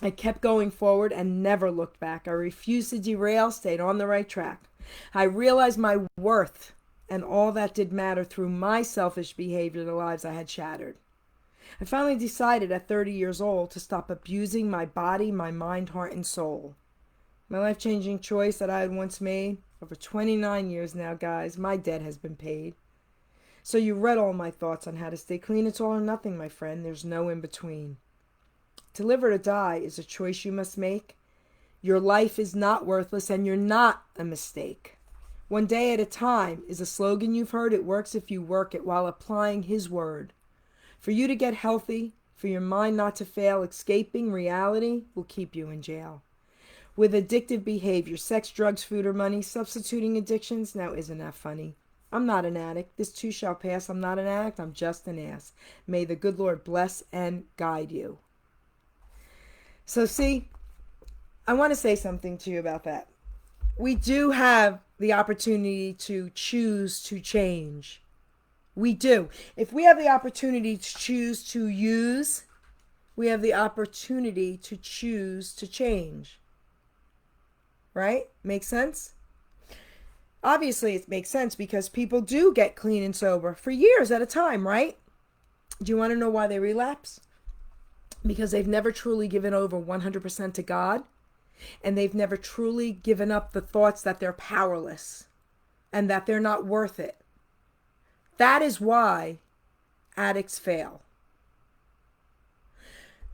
I kept going forward and never looked back. I refused to derail, stayed on the right track. I realized my worth and all that did matter through my selfish behavior, the lives I had shattered. I finally decided at 30 years old to stop abusing my body, my mind, heart, and soul. My life-changing choice that I had once made, over 29 years now, guys, my debt has been paid. So you read all my thoughts on how to stay clean. It's all or nothing, my friend. There's no in between. To live or to die is a choice you must make. Your life is not worthless and you're not a mistake. One day at a time is a slogan you've heard. It works if you work it while applying his word. For you to get healthy, for your mind not to fail, escaping reality will keep you in jail. With addictive behavior, sex, drugs, food, or money, substituting addictions, now isn't that funny? I'm not an addict. This too shall pass. I'm not an addict. I'm just an ass. May the good Lord bless and guide you. So see, I want to say something to you about that. We do have the opportunity to choose to change. We do. If we have the opportunity to choose to use, we have the opportunity to choose to change. Right? Makes sense? Obviously, it makes sense because people do get clean and sober for years at a time, right? Do you want to know why they relapse? Because they've never truly given over 100% to God, and they've never truly given up the thoughts that they're powerless and that they're not worth it. That is why addicts fail.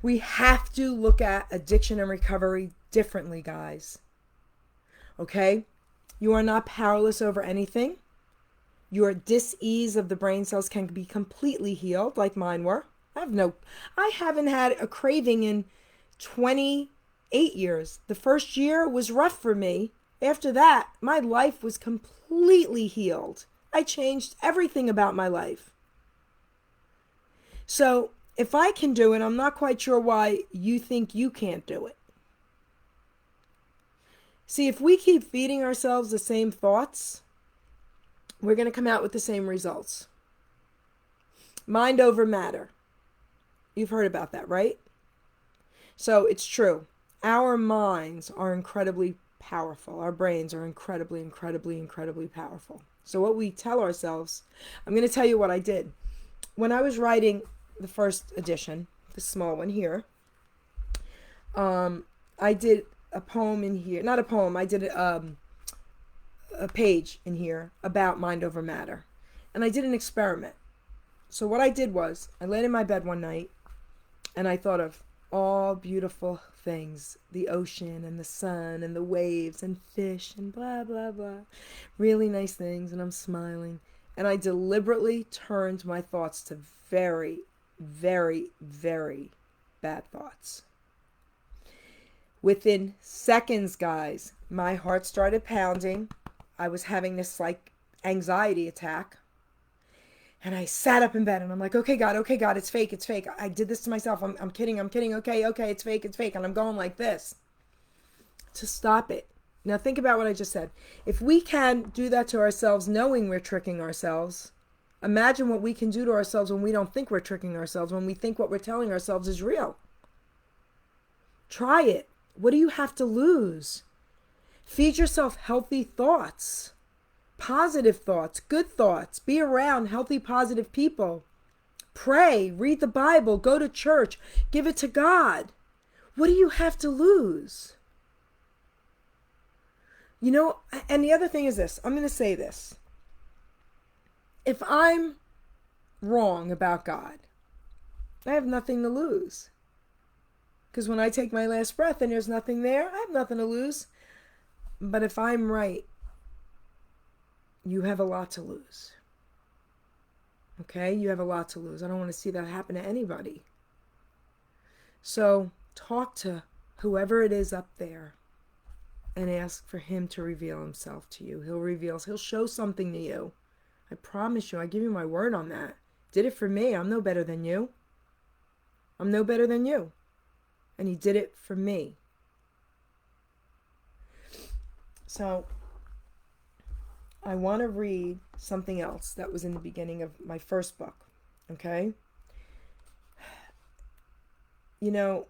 We have to look at addiction and recovery differently, guys. Okay? You are not powerless over anything. Your dis-ease of the brain cells can be completely healed, like mine were. I haven't had a craving in 28 years. The first year was rough for me. After that, my life was completely healed. I changed everything about my life. So, if I can do it, I'm not quite sure why you think you can't do it. See, if we keep feeding ourselves the same thoughts, we're going to come out with the same results. Mind over matter. You've heard about that, right? So it's true. Our minds are incredibly powerful. Our brains are incredibly, incredibly, incredibly powerful. So what we tell ourselves, I'm going to tell you what I did. When I was writing the first edition, the small one here, I did a poem in here. Not a poem, I did a page in here about mind over matter. And I did an experiment. So what I did was, I laid in my bed one night, and I thought of all beautiful things, the ocean and the sun and the waves and fish and blah, blah, blah. Really nice things, and I'm smiling. And I deliberately turned my thoughts to very, very, very bad thoughts. Within seconds, guys, my heart started pounding. I was having this like anxiety attack. And I sat up in bed and I'm like, okay, God, it's fake, it's fake. I did this to myself. I'm kidding, okay, it's fake, it's fake. And I'm going like this to stop it. Now think about what I just said. If we can do that to ourselves knowing we're tricking ourselves, imagine what we can do to ourselves when we don't think we're tricking ourselves, when we think what we're telling ourselves is real. Try it. What do you have to lose? Feed yourself healthy thoughts. Positive thoughts, good thoughts. Be around healthy, positive people. Pray, read the Bible, go to church, give it to God. What do you have to lose? You know, and the other thing is this. I'm going to say this. If I'm wrong about God, I have nothing to lose. Because when I take my last breath and there's nothing there, I have nothing to lose. But if I'm right, you have a lot to lose. Okay? You have a lot to lose. I don't want to see that happen to anybody. So talk to whoever it is up there and ask for him to reveal himself to you. He'll show something to you. I promise you. I give you my word on that. Did it for me. I'm no better than you. I'm no better than you. And he did it for me. So I want to read something else that was in the beginning of my first book, okay? You know,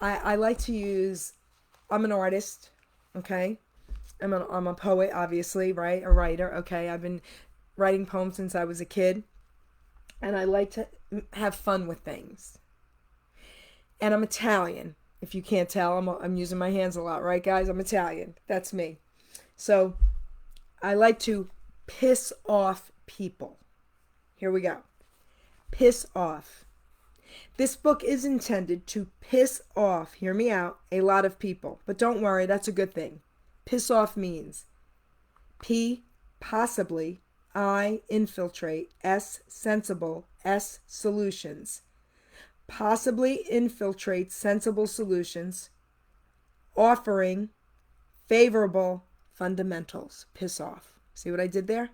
I like to use, I'm an artist, okay? I'm a poet, obviously, right? A writer, okay? I've been writing poems since I was a kid, and I like to have fun with things. And I'm Italian. If you can't tell, I'm using my hands a lot, right, guys? I'm Italian. That's me. So I like to piss off people. Here we go. Piss off. This book is intended to piss off, hear me out, a lot of people. But don't worry, that's a good thing. Piss off means P, possibly, I, infiltrate, S, sensible, S, solutions. Possibly infiltrate sensible solutions, offering favorable fundamentals. Piss off. See what I did there?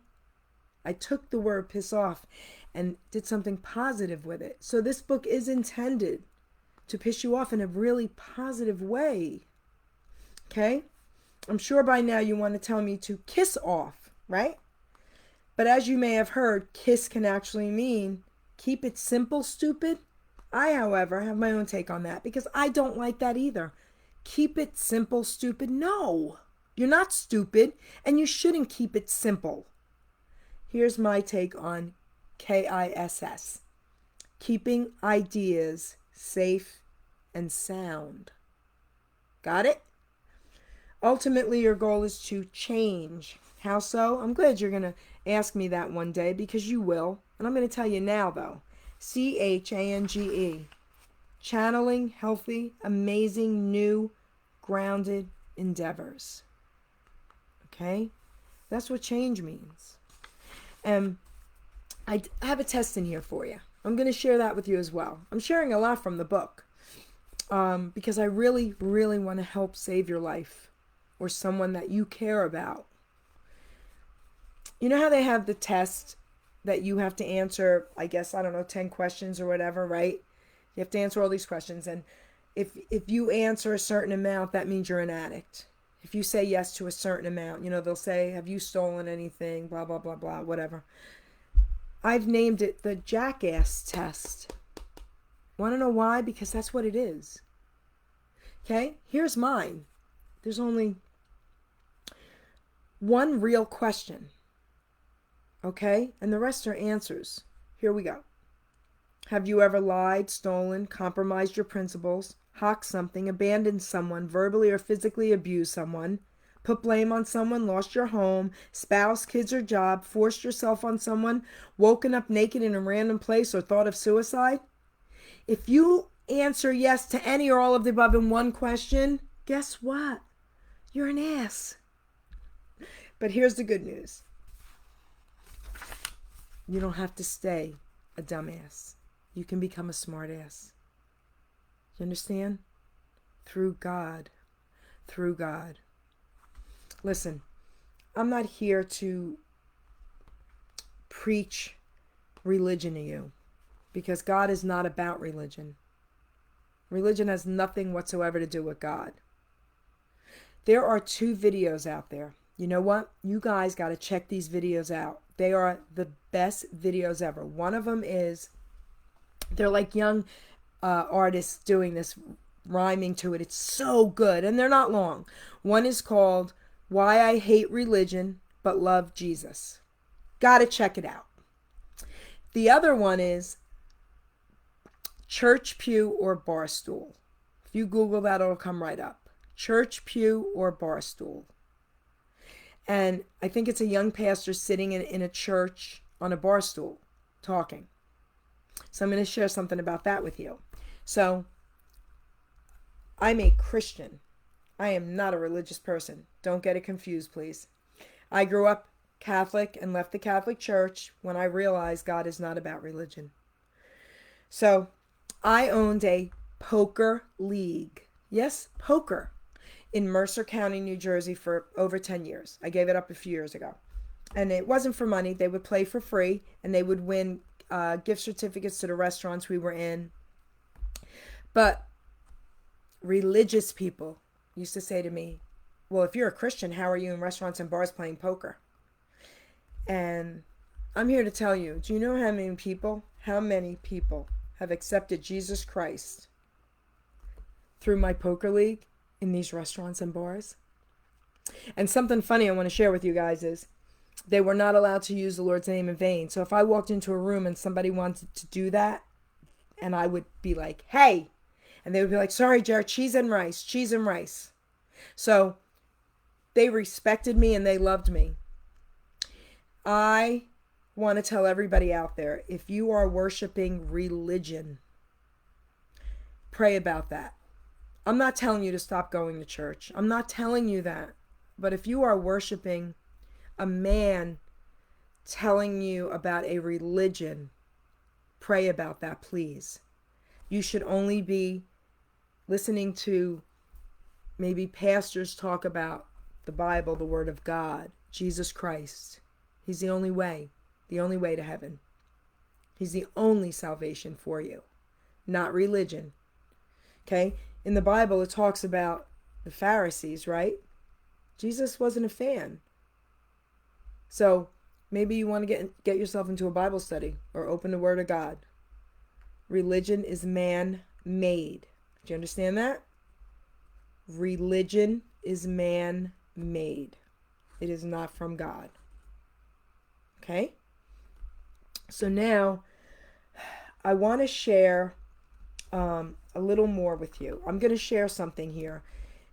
I took the word piss off and did something positive with it. So this book is intended to piss you off in a really positive way. Okay? I'm sure by now you want to tell me to kiss off, right? But as you may have heard, kiss can actually mean keep it simple, stupid. I, however, have my own take on that because I don't like that either. Keep it simple, stupid. No, you're not stupid and you shouldn't keep it simple. Here's my take on KISS. Keeping ideas safe and sound. Got it? Ultimately, your goal is to change. How so? I'm glad you're going to ask me that one day because you will. And I'm going to tell you now, though. CHANGE. Channeling healthy, amazing, new, grounded endeavors. Okay? That's what change means. And I have a test in here for you. I'm going to share that with you as well. I'm sharing a lot from the book because I really, really want to help save your life or someone that you care about. You know how they have the test that you have to answer, I guess, 10 questions or whatever, right? You have to answer all these questions. And if you answer a certain amount, that means you're an addict. If you say yes to a certain amount, they'll say, have you stolen anything? Blah, blah, blah, blah, whatever. I've named it the jackass test. Want to know why? Because that's what it is. Okay? Here's mine. There's only One real question. Okay? And the rest are answers. Here we go. Have you ever lied, stolen, compromised your principles, hawked something, abandoned someone, verbally or physically abused someone, put blame on someone, lost your home, spouse, kids, or job, forced yourself on someone, woken up naked in a random place, or thought of suicide? If you answer yes to any or all of the above in one question, guess what? You're an ass. But here's the good news. You don't have to stay a dumbass. You can become a smart ass. You understand? Through God. Through God. Listen, I'm not here to preach religion to you, because God is not about religion. Religion has nothing whatsoever to do with God. There are 2 videos out there. You know what? You guys got to check these videos out. They are the best videos ever. One of them is, they're like young artists doing this, rhyming to it. It's so good, and they're not long. One is called Why I Hate Religion But Love Jesus. Gotta check it out. The other one is Church Pew or Barstool. If you Google that, it'll come right up. Church Pew or Barstool. And I think it's a young pastor sitting in a church on a bar stool talking. So I'm going to share something about that with you. So I'm a Christian. I am not a religious person. Don't get it confused, please. I grew up Catholic and left the Catholic Church when I realized God is not about religion. So I owned a poker league. Yes, poker. In Mercer County, New Jersey for over 10 years. I gave it up a few years ago. And it wasn't for money. They would play for free, and they would win gift certificates to the restaurants we were in. But religious people used to say to me, well, if you're a Christian, how are you in restaurants and bars playing poker? And I'm here to tell you, do you know how many people have accepted Jesus Christ through my poker league in these restaurants and bars? And something funny I want to share with you guys is they were not allowed to use the Lord's name in vain. So if I walked into a room and somebody wanted to do that, and I would be like, hey, and they would be like, sorry, Jared, cheese and rice, cheese and rice. So they respected me and they loved me. I want to tell everybody out there, if you are worshiping religion, pray about that. I'm not telling you to stop going to church. I'm not telling you that. But if you are worshiping a man telling you about a religion, pray about that, please. You should only be listening to maybe pastors talk about the Bible, the Word of God, Jesus Christ. He's the only way to heaven. He's the only salvation for you, not religion. Okay? In the Bible, it talks about the Pharisees, right? Jesus wasn't a fan. So maybe you want to get yourself into a Bible study or open the Word of God. Religion is man-made. Do you understand that? Religion is man-made. It is not from God. Okay? So now I want to share a little more with you. I'm going to share something here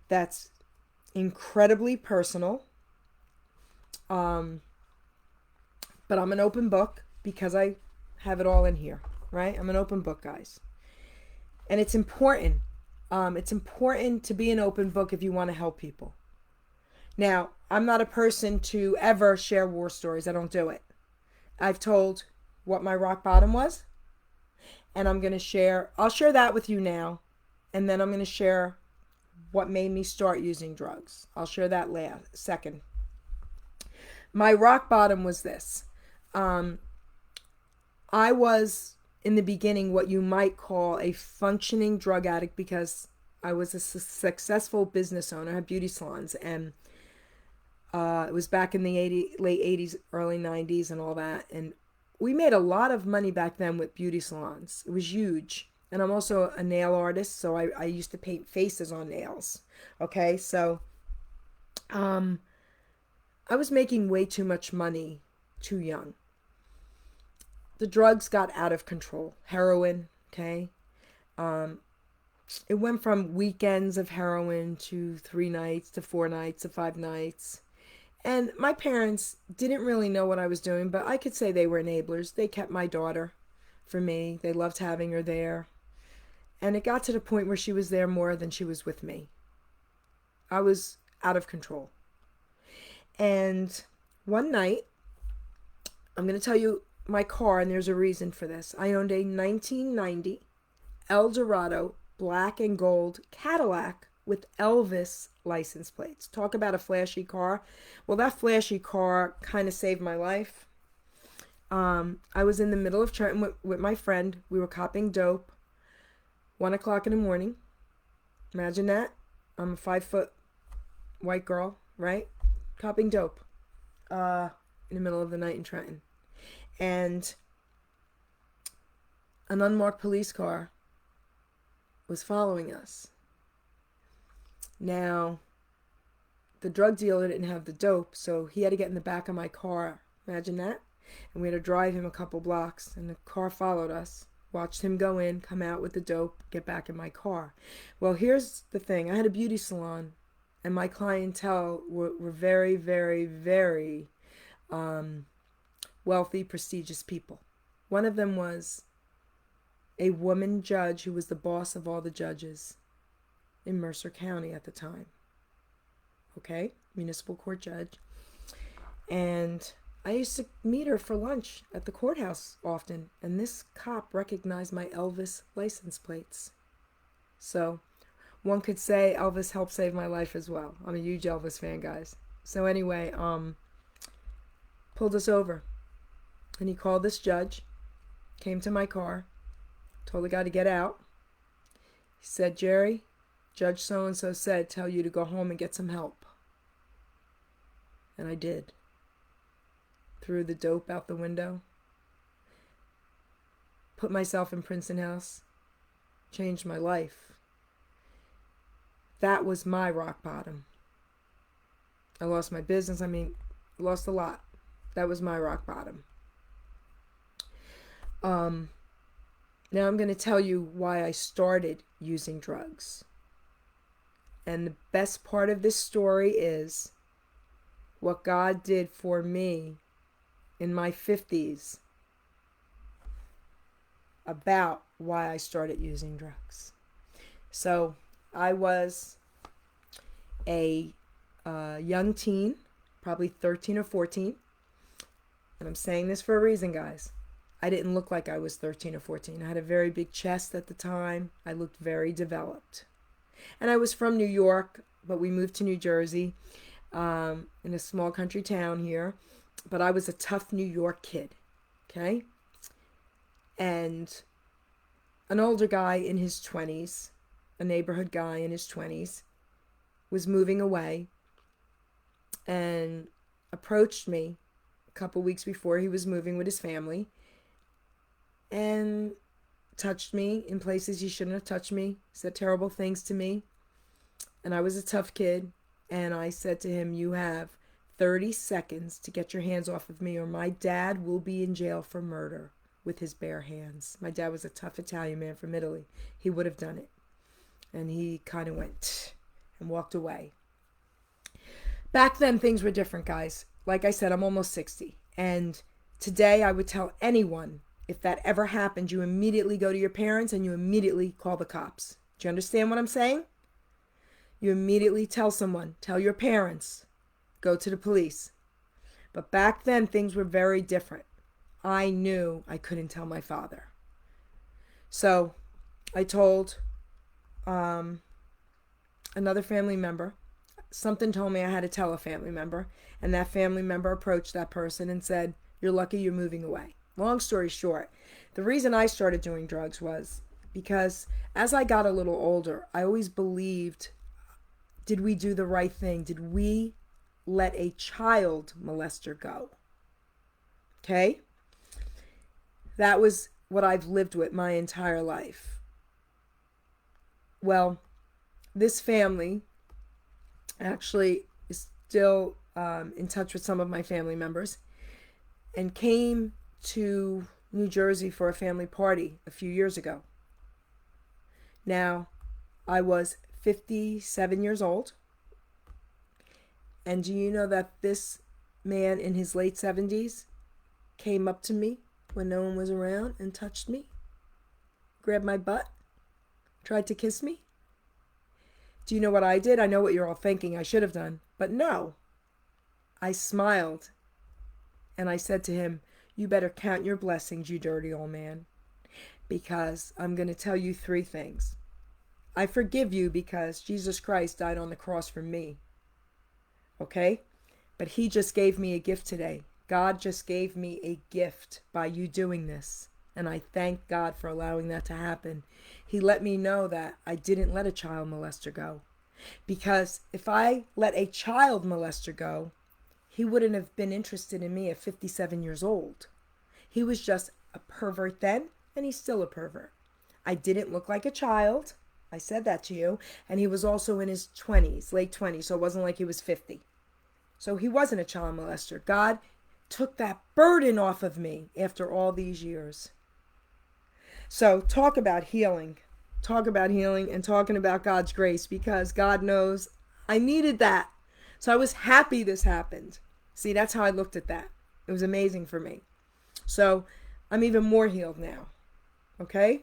that's incredibly personal. But I'm an open book because I have it all in here, right? I'm an open book, guys. And it's important. It's important to be an open book if you want to help people. Now, I'm not a person to ever share war stories. I don't do it. I've told what my rock bottom was. And I'll share that with you now. And then I'm going to share what made me start using drugs. I'll share that second. My rock bottom was this. I was, in the beginning, what you might call a functioning drug addict because I was a successful business owner, had beauty salons, and it was back in the late 80s, early 90s and all that. And we made a lot of money back then with beauty salons. It was huge. And I'm also a nail artist, so I used to paint faces on nails. Okay, so I was making way too much money too young. The drugs got out of control. Heroin, okay? Um, it went from weekends of heroin to 3 nights to 4 nights to 5 nights. And my parents didn't really know what I was doing, but I could say they were enablers. They kept my daughter for me. They loved having her there. And it got to the point where she was there more than she was with me. I was out of control. And one night, I'm going to tell you my car, and there's a reason for this. I owned a 1990 Eldorado black and gold Cadillac with Elvis license plates. Talk about a flashy car. Well, that flashy car kind of saved my life. I was in the middle of Trenton with my friend. We were copping dope. 1 o'clock in the morning. Imagine that. I'm a 5-foot white girl, right? Copping dope. In the middle of the night in Trenton. And an unmarked police car was following us. Now, the drug dealer didn't have the dope, so he had to get in the back of my car. Imagine that. And we had to drive him a couple blocks, and the car followed us. Watched him go in, come out with the dope, get back in my car. Well, here's the thing. I had a beauty salon, and my clientele were very, very, very wealthy, prestigious people. One of them was a woman judge who was the boss of all the judges in Mercer County at the time. Okay? Municipal court judge. And I used to meet her for lunch at the courthouse often, and this cop recognized my Elvis license plates. So one could say Elvis helped save my life as well. I'm a huge Elvis fan, guys. So anyway, pulled us over, and he called this judge, came to my car, told the guy to get out. He said, Jerry, Judge so-and-so said tell you to go home and get some help. And I did. Threw the dope out the window. Put myself in Princeton House. Changed my life. That was my rock bottom. I lost my business. Lost a lot. That was my rock bottom. Now I'm going to tell you why I started using drugs. And the best part of this story is what God did for me in my 50s about why I started using drugs. So I was a young teen, probably 13 or 14. And I'm saying this for a reason, guys. I didn't look like I was 13 or 14. I had a very big chest at the time. I looked very developed. And I was from New York, but we moved to New Jersey, in a small country town here. But I was a tough New York kid, okay? And an older guy in his 20s, a neighborhood guy in his 20s, was moving away and approached me a couple weeks before he was moving with his family and touched me in places he shouldn't have touched me, said terrible things to me. And I was a tough kid, and I said to him, you have 30 seconds to get your hands off of me, or my dad will be in jail for murder with his bare hands. My dad was a tough Italian man from Italy. He would have done it. And he kind of went and walked away. Back then, things were different, guys. Like I said, I'm almost 60. And today, I would tell anyone, if that ever happened, you immediately go to your parents and you immediately call the cops. Do you understand what I'm saying? You immediately tell someone, tell your parents, go to the police. But back then, things were very different. I knew I couldn't tell my father. So I told another family member. Something told me I had to tell a family member. And that family member approached that person and said, you're lucky you're moving away. Long story short, the reason I started doing drugs was because as I got a little older, I always believed, did we do the right thing? Did we let a child molester go? Okay? That was what I've lived with my entire life. Well, this family actually is still in touch with some of my family members and came to New Jersey for a family party a few years ago. Now, I was 57 years old. And do you know that this man in his late 70s came up to me when no one was around and touched me, grabbed my butt, tried to kiss me? Do you know what I did? I know what you're all thinking I should have done, but no. I smiled and I said to him, "You better count your blessings, you dirty old man, because I'm going to tell you 3 things. I forgive you because Jesus Christ died on the cross for me. Okay? But he just gave me a gift today. God just gave me a gift by you doing this. And I thank God for allowing that to happen. He let me know that I didn't let a child molester go. Because if I let a child molester go, he wouldn't have been interested in me at 57 years old. He was just a pervert then, and he's still a pervert. I didn't look like a child. I said that to you. And he was also in his 20s, late 20s, so it wasn't like he was 50. So he wasn't a child molester. God took that burden off of me after all these years. So talk about healing. Talk about healing and talking about God's grace, because God knows I needed that. So I was happy this happened. See, that's how I looked at that. It was amazing for me. So I'm even more healed now. Okay?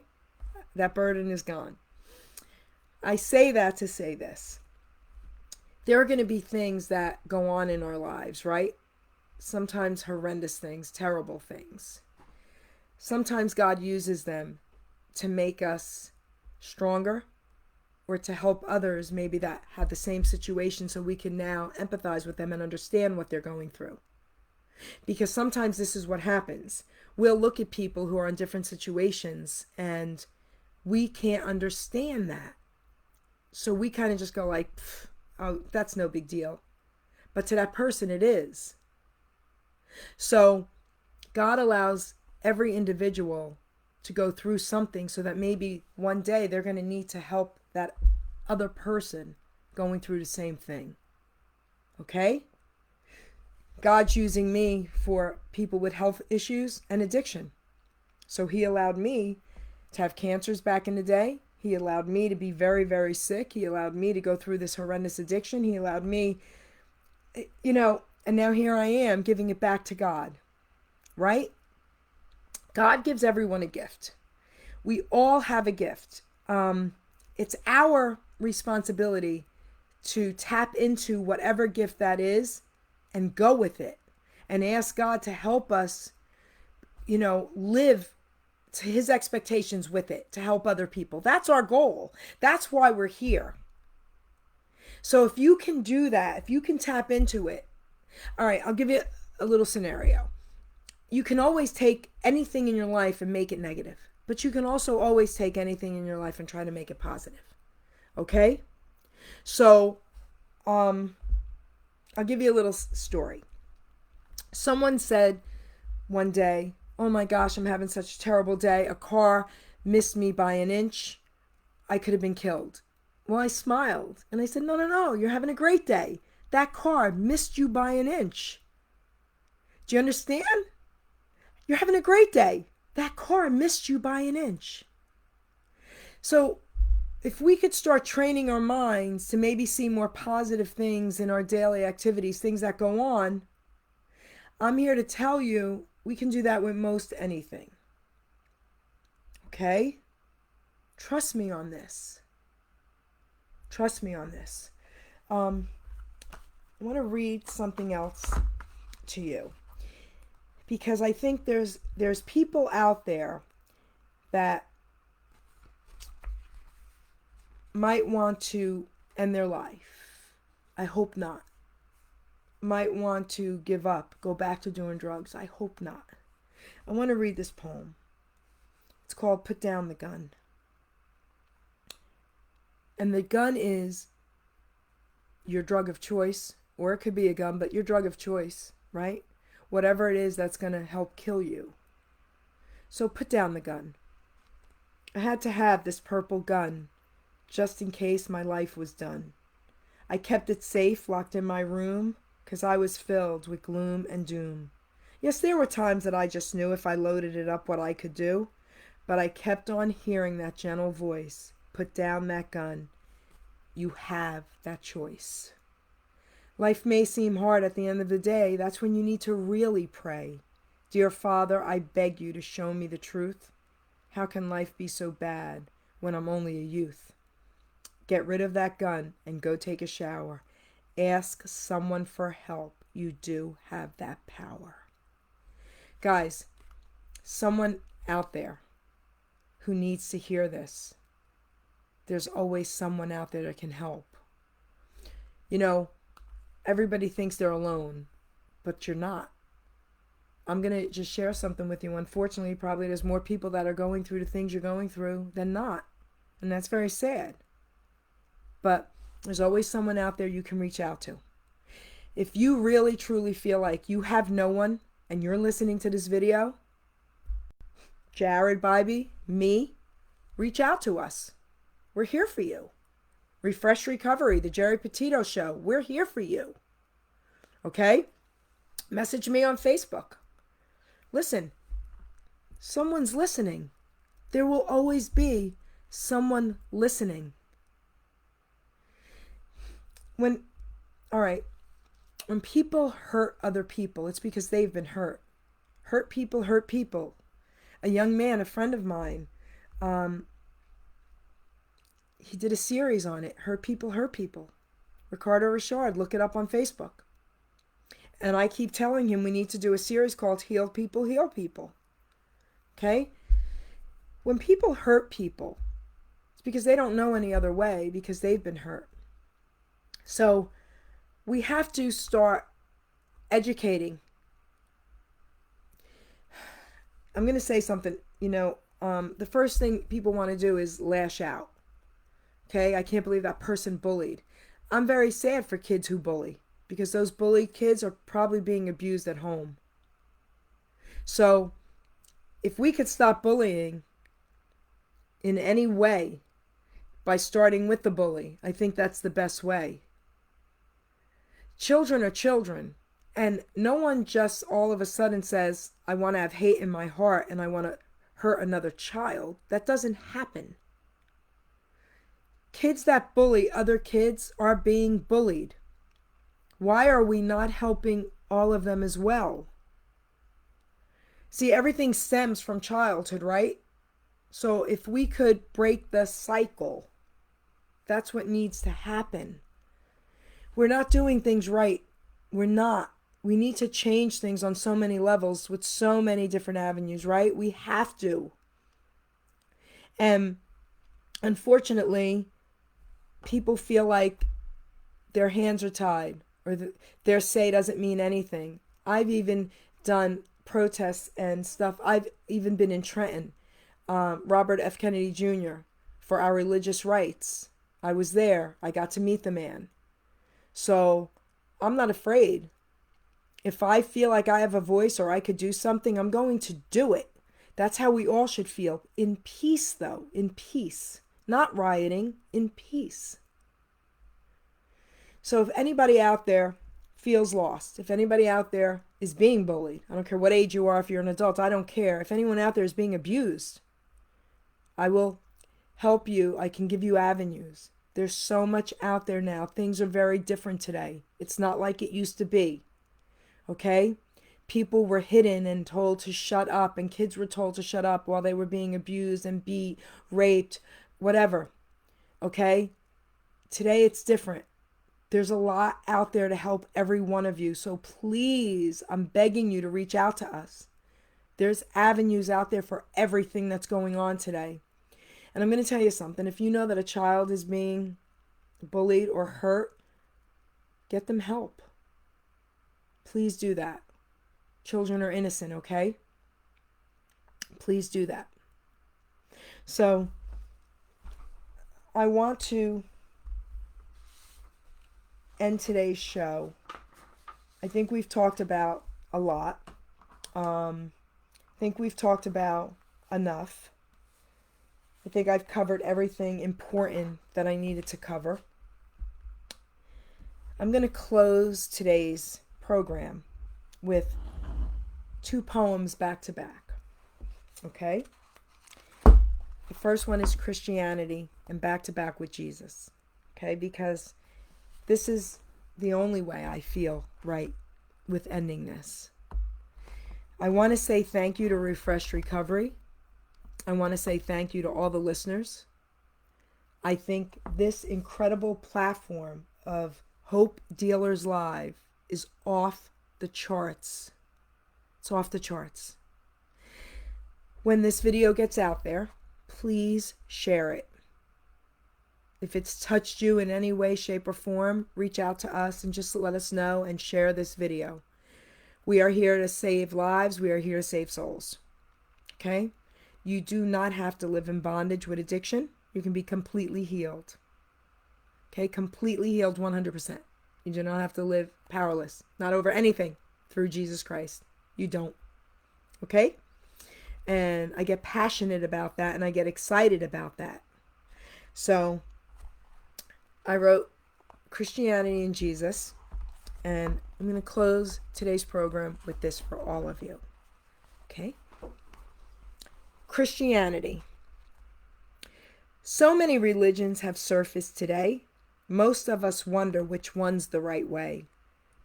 That burden is gone. I say that to say this. There are going to be things that go on in our lives, right? Sometimes horrendous things, terrible things. Sometimes God uses them to make us stronger or to help others maybe that have the same situation, so we can now empathize with them and understand what they're going through. Because sometimes this is what happens. We'll look at people who are in different situations and we can't understand that. So we kind of just go like, oh, that's no big deal. But to that person, it is. So God allows every individual to go through something so that maybe one day they're going to need to help that other person going through the same thing. Okay? God's using me for people with health issues and addiction. So he allowed me to have cancers back in the day. He allowed me to be very, very sick. He allowed me to go through this horrendous addiction. He allowed me, and now here I am giving it back to God. Right? God gives everyone a gift. We all have a gift. It's our responsibility to tap into whatever gift that is and go with it and ask God to help us, live to his expectations with it, to help other people. That's our goal. That's why we're here. So if you can do that, if you can tap into it, all right, I'll give you a little scenario. You can always take anything in your life and make it negative, but you can also always take anything in your life and try to make it positive. Okay? So, I'll give you a little story. Someone said one day, "Oh my gosh, I'm having such a terrible day. A car missed me by an inch. I could have been killed." Well, I smiled and I said, no, you're having a great day. That car missed you by an inch. Do you understand? You're having a great day. That car missed you by an inch. So if we could start training our minds to maybe see more positive things in our daily activities, things that go on, I'm here to tell you we can do that with most anything. Okay? Trust me on this. Trust me on this. I want to read something else to you, because I think there's people out there that might want to end their life. I hope not. Might want to give up, go back to doing drugs. I hope not. I want to read this poem. It's called "Put Down the Gun." And the gun is your drug of choice, or it could be a gun, but your drug of choice, right? Whatever it is that's going to help kill you. So put down the gun. I had to have this purple gun just in case my life was done. I kept it safe, locked in my room, 'cause I was filled with gloom and doom. Yes, there were times that I just knew if I loaded it up what I could do, but I kept on hearing that gentle voice, put down that gun. You have that choice. Life may seem hard at the end of the day. That's when you need to really pray. Dear Father, I beg you to show me the truth. How can life be so bad when I'm only a youth? Get rid of that gun and go take a shower. Ask someone for help. You do have that power. Guys, someone out there who needs to hear this. There's always someone out there that can help. You know, everybody thinks they're alone, but you're not. I'm going to just share something with you. Unfortunately, probably there's more people that are going through the things you're going through than not. And that's very sad. But there's always someone out there you can reach out to. If you really truly feel like you have no one and you're listening to this video, Jared, Bybee, me, reach out to us. We're here for you. Refresh Recovery, the Jerry Petito Show. We're here for you. Okay? Message me on Facebook. Listen, someone's listening. There will always be someone listening. When people hurt other people, it's because they've been hurt. Hurt people hurt people. A young man, a friend of mine, he did a series on it. Hurt people hurt people. Ricardo Richard, look it up on Facebook. And I keep telling him we need to do a series called Heal People, Heal People. Okay? When people hurt people, it's because they don't know any other way, because they've been hurt. So we have to start educating. I'm going to say something, the first thing people want to do is lash out. Okay? I can't believe that person bullied. I'm very sad for kids who bully, because those bullied kids are probably being abused at home. So if we could stop bullying in any way by starting with the bully, I think that's the best way. Children are children, and no one just all of a sudden says, I want to have hate in my heart and I want to hurt another child. That doesn't happen. Kids that bully other kids are being bullied. Why are we not helping all of them as well? See, everything stems from childhood, right? So if we could break the cycle, that's what needs to happen. We're not doing things right. We're not. We need to change things on so many levels with so many different avenues, right? We have to. And unfortunately, people feel like their hands are tied, or their say doesn't mean anything. I've even done protests and stuff. I've even been in Trenton, Robert F. Kennedy Jr., for our religious rights. I was there. I got to meet the man. So I'm not afraid. If I feel like I have a voice or I could do something, I'm going to do it. That's how we all should feel. In peace, though. In peace. Not rioting. In peace. So if anybody out there feels lost, if anybody out there is being bullied, I don't care what age you are, if you're an adult, I don't care. If anyone out there is being abused, I will help you. I can give you avenues. There's so much out there now. Things are very different today. It's not like it used to be. Okay? People were hidden and told to shut up, and kids were told to shut up while they were being abused and beat, raped, whatever. Okay? Today it's different. There's a lot out there to help every one of you. So please, I'm begging you to reach out to us. There's avenues out there for everything that's going on today. And I'm going to tell you something. If you know that a child is being bullied or hurt, get them help. Please do that. Children are innocent, okay? Please do that. So, I want to end today's show. I think we've talked about a lot. I think we've talked about enough. I think I've covered everything important that I needed to cover. I'm going to close today's program with 2 poems back to back. Okay? The first one is Christianity and back to back with Jesus. Okay? Because this is the only way I feel right with ending this. I want to say thank you to Refreshed Recovery. I want to say thank you to all the listeners. I think this incredible platform of Hope Dealers Live is off the charts. It's off the charts. When this video gets out there, please share it. If it's touched you in any way, shape, or form, reach out to us and just let us know and share this video. We are here to save lives. We are here to save souls. Okay? You do not have to live in bondage with addiction. You can be completely healed. Okay? Completely healed 100%. You do not have to live powerless. Not over anything through Jesus Christ. You don't. Okay? And I get passionate about that and I get excited about that. So I wrote Christianity and Jesus, and I'm going to close today's program with this for all of you. Okay? Christianity. So many religions have surfaced today. Most of us wonder which one's the right way.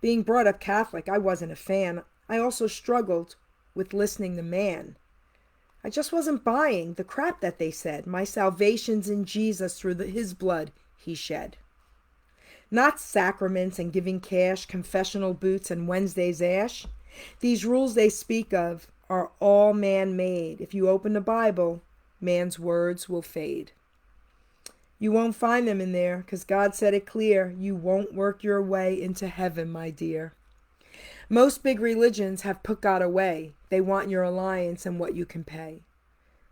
Being brought up Catholic, I wasn't a fan. I also struggled with listening to man. I just wasn't buying the crap that they said. My salvation's in Jesus through his blood he shed. Not sacraments and giving cash, confessional boots, and Wednesday's ash. These rules they speak of are all man-made. If you open the Bible, man's words will fade. You won't find them in there because God said it clear. You won't work your way into heaven, my dear. Most big religions have put God away. They want your alliance and what you can pay.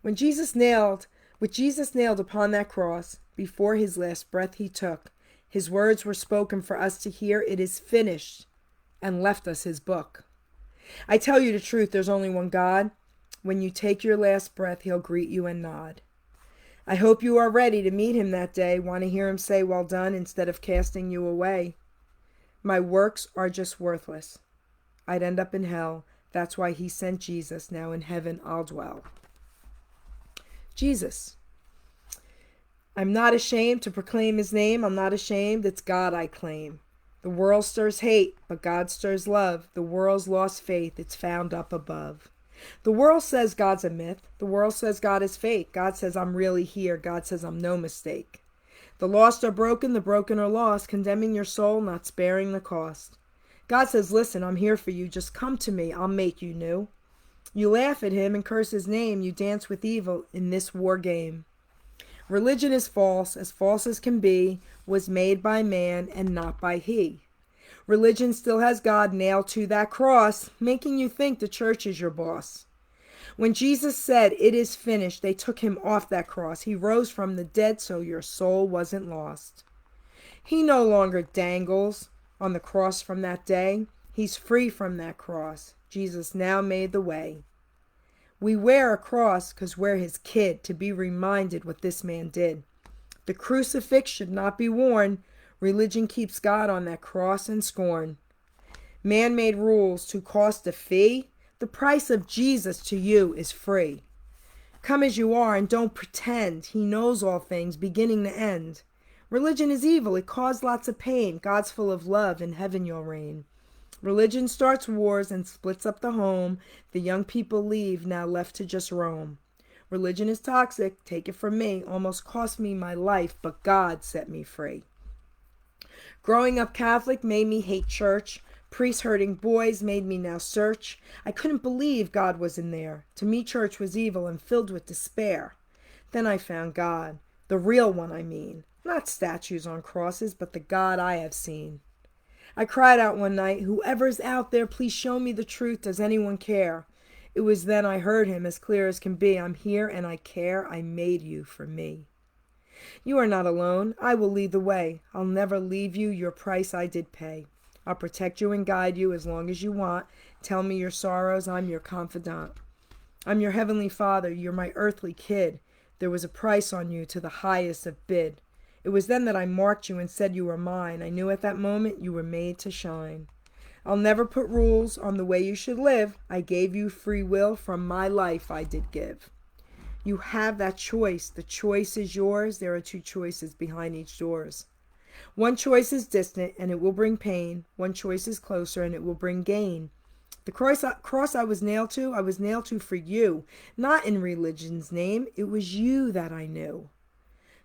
What Jesus nailed upon that cross, before his last breath he took, his words were spoken for us to hear. It is finished, and left us his book. I tell you the truth, there's only one God. When you take your last breath, he'll greet you and nod. I hope you are ready to meet him that day, want to hear him say, well done, instead of casting you away. My works are just worthless. I'd end up in hell. That's why he sent Jesus. Now in heaven I'll dwell. Jesus. I'm not ashamed to proclaim his name. I'm not ashamed. It's God I claim. The world stirs hate, but God stirs love. The world's lost faith. It's found up above. The world says God's a myth. The world says God is fake. God says I'm really here. God says I'm no mistake. The lost are broken. The broken are lost. Condemning your soul, not sparing the cost. God says, listen, I'm here for you. Just come to me. I'll make you new. You laugh at him and curse his name. You dance with evil in this war game. Religion is false as can be, was made by man and not by he. Religion still has God nailed to that cross, making you think the church is your boss. When Jesus said, it is finished, they took him off that cross. He rose from the dead so your soul wasn't lost. He no longer dangles on the cross from that day. He's free from that cross. Jesus now made the way. We wear a cross because we're his kid, to be reminded what this man did. The crucifix should not be worn. Religion keeps God on that cross in scorn. Man-made rules to cost a fee. The price of Jesus to you is free. Come as you are and don't pretend. He knows all things, beginning to end. Religion is evil. It caused lots of pain. God's full of love. In heaven you'll reign. Religion starts wars and splits up the home. The young people leave, now left to just roam. Religion is toxic, take it from me. Almost cost me my life, but God set me free. Growing up Catholic made me hate church. Priests hurting boys made me now search. I couldn't believe God was in there. To me church was evil and filled with despair. Then I found God, the real one I mean. Not statues on crosses, but the God I have seen. I cried out one night, whoever's out there, please show me the truth. Does anyone care? It was then I heard him as clear as can be. I'm here and I care. I made you for me. You are not alone. I will lead the way. I'll never leave you. Your price I did pay. I'll protect you and guide you as long as you want. Tell me your sorrows. I'm your confidant. I'm your heavenly Father. You're my earthly kid. There was a price on you to the highest of bid. It was then that I marked you and said you were mine. I knew at that moment you were made to shine. I'll never put rules on the way you should live. I gave you free will, from my life I did give. You have that choice. The choice is yours. There are two choices behind each doors. One choice is distant and it will bring pain. One choice is closer and it will bring gain. The cross I was nailed to for you, not in religion's name. It was you that I knew.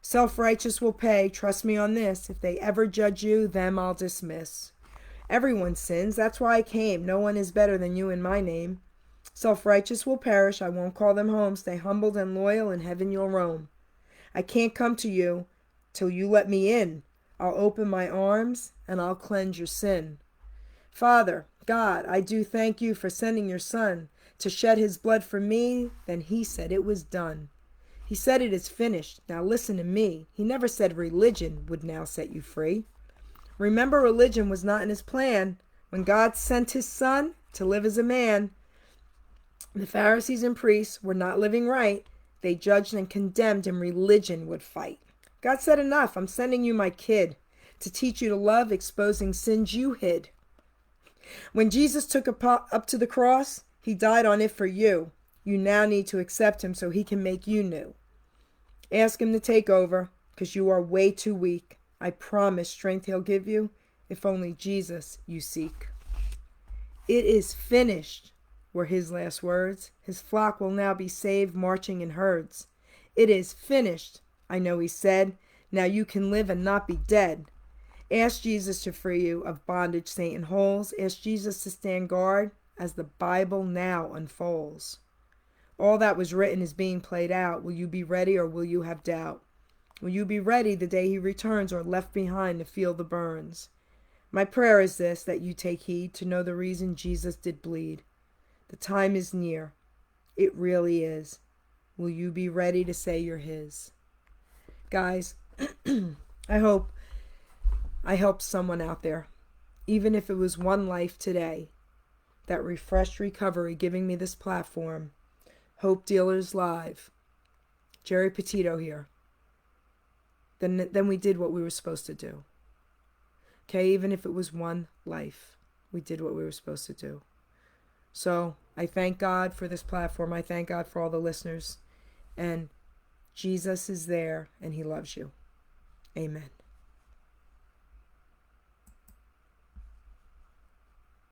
Self-righteous will pay, trust me on this. If they ever judge you, them I'll dismiss. Everyone sins, that's why I came. No one is better than you in my name. Self-righteous will perish, I won't call them home. Stay humbled and loyal, in heaven you'll roam. I can't come to you till you let me in. I'll open my arms and I'll cleanse your sin. Father, God, I do thank you for sending your Son to shed his blood for me. Then he said it was done. He said it is finished. Now listen to me. He never said religion would now set you free. Remember, religion was not in his plan. When God sent his Son to live as a man, the Pharisees and priests were not living right. They judged and condemned, and religion would fight. God said, enough. I'm sending you my kid to teach you to love, exposing sins you hid. When Jesus took up to the cross, he died on it for you. You now need to accept him so he can make you new. Ask him to take over, because you are way too weak. I promise strength he'll give you, if only Jesus you seek. It is finished, were his last words. His flock will now be saved, marching in herds. It is finished, I know he said. Now you can live and not be dead. Ask Jesus to free you of bondage Satan holds. Ask Jesus to stand guard as the Bible now unfolds. All that was written is being played out. Will you be ready or will you have doubt? Will you be ready the day he returns, or left behind to feel the burns? My prayer is this, that you take heed to know the reason Jesus did bleed. The time is near. It really is. Will you be ready to say you're his? Guys, I hope I helped someone out there, even if it was one life today. That refreshed recovery giving me this platform. Hope Dealers Live. Jerry Petito here. Then we did what we were supposed to do. Okay, even if it was one life, we did what we were supposed to do. So I thank God for this platform. I thank God for all the listeners. And Jesus is there and he loves you. Amen.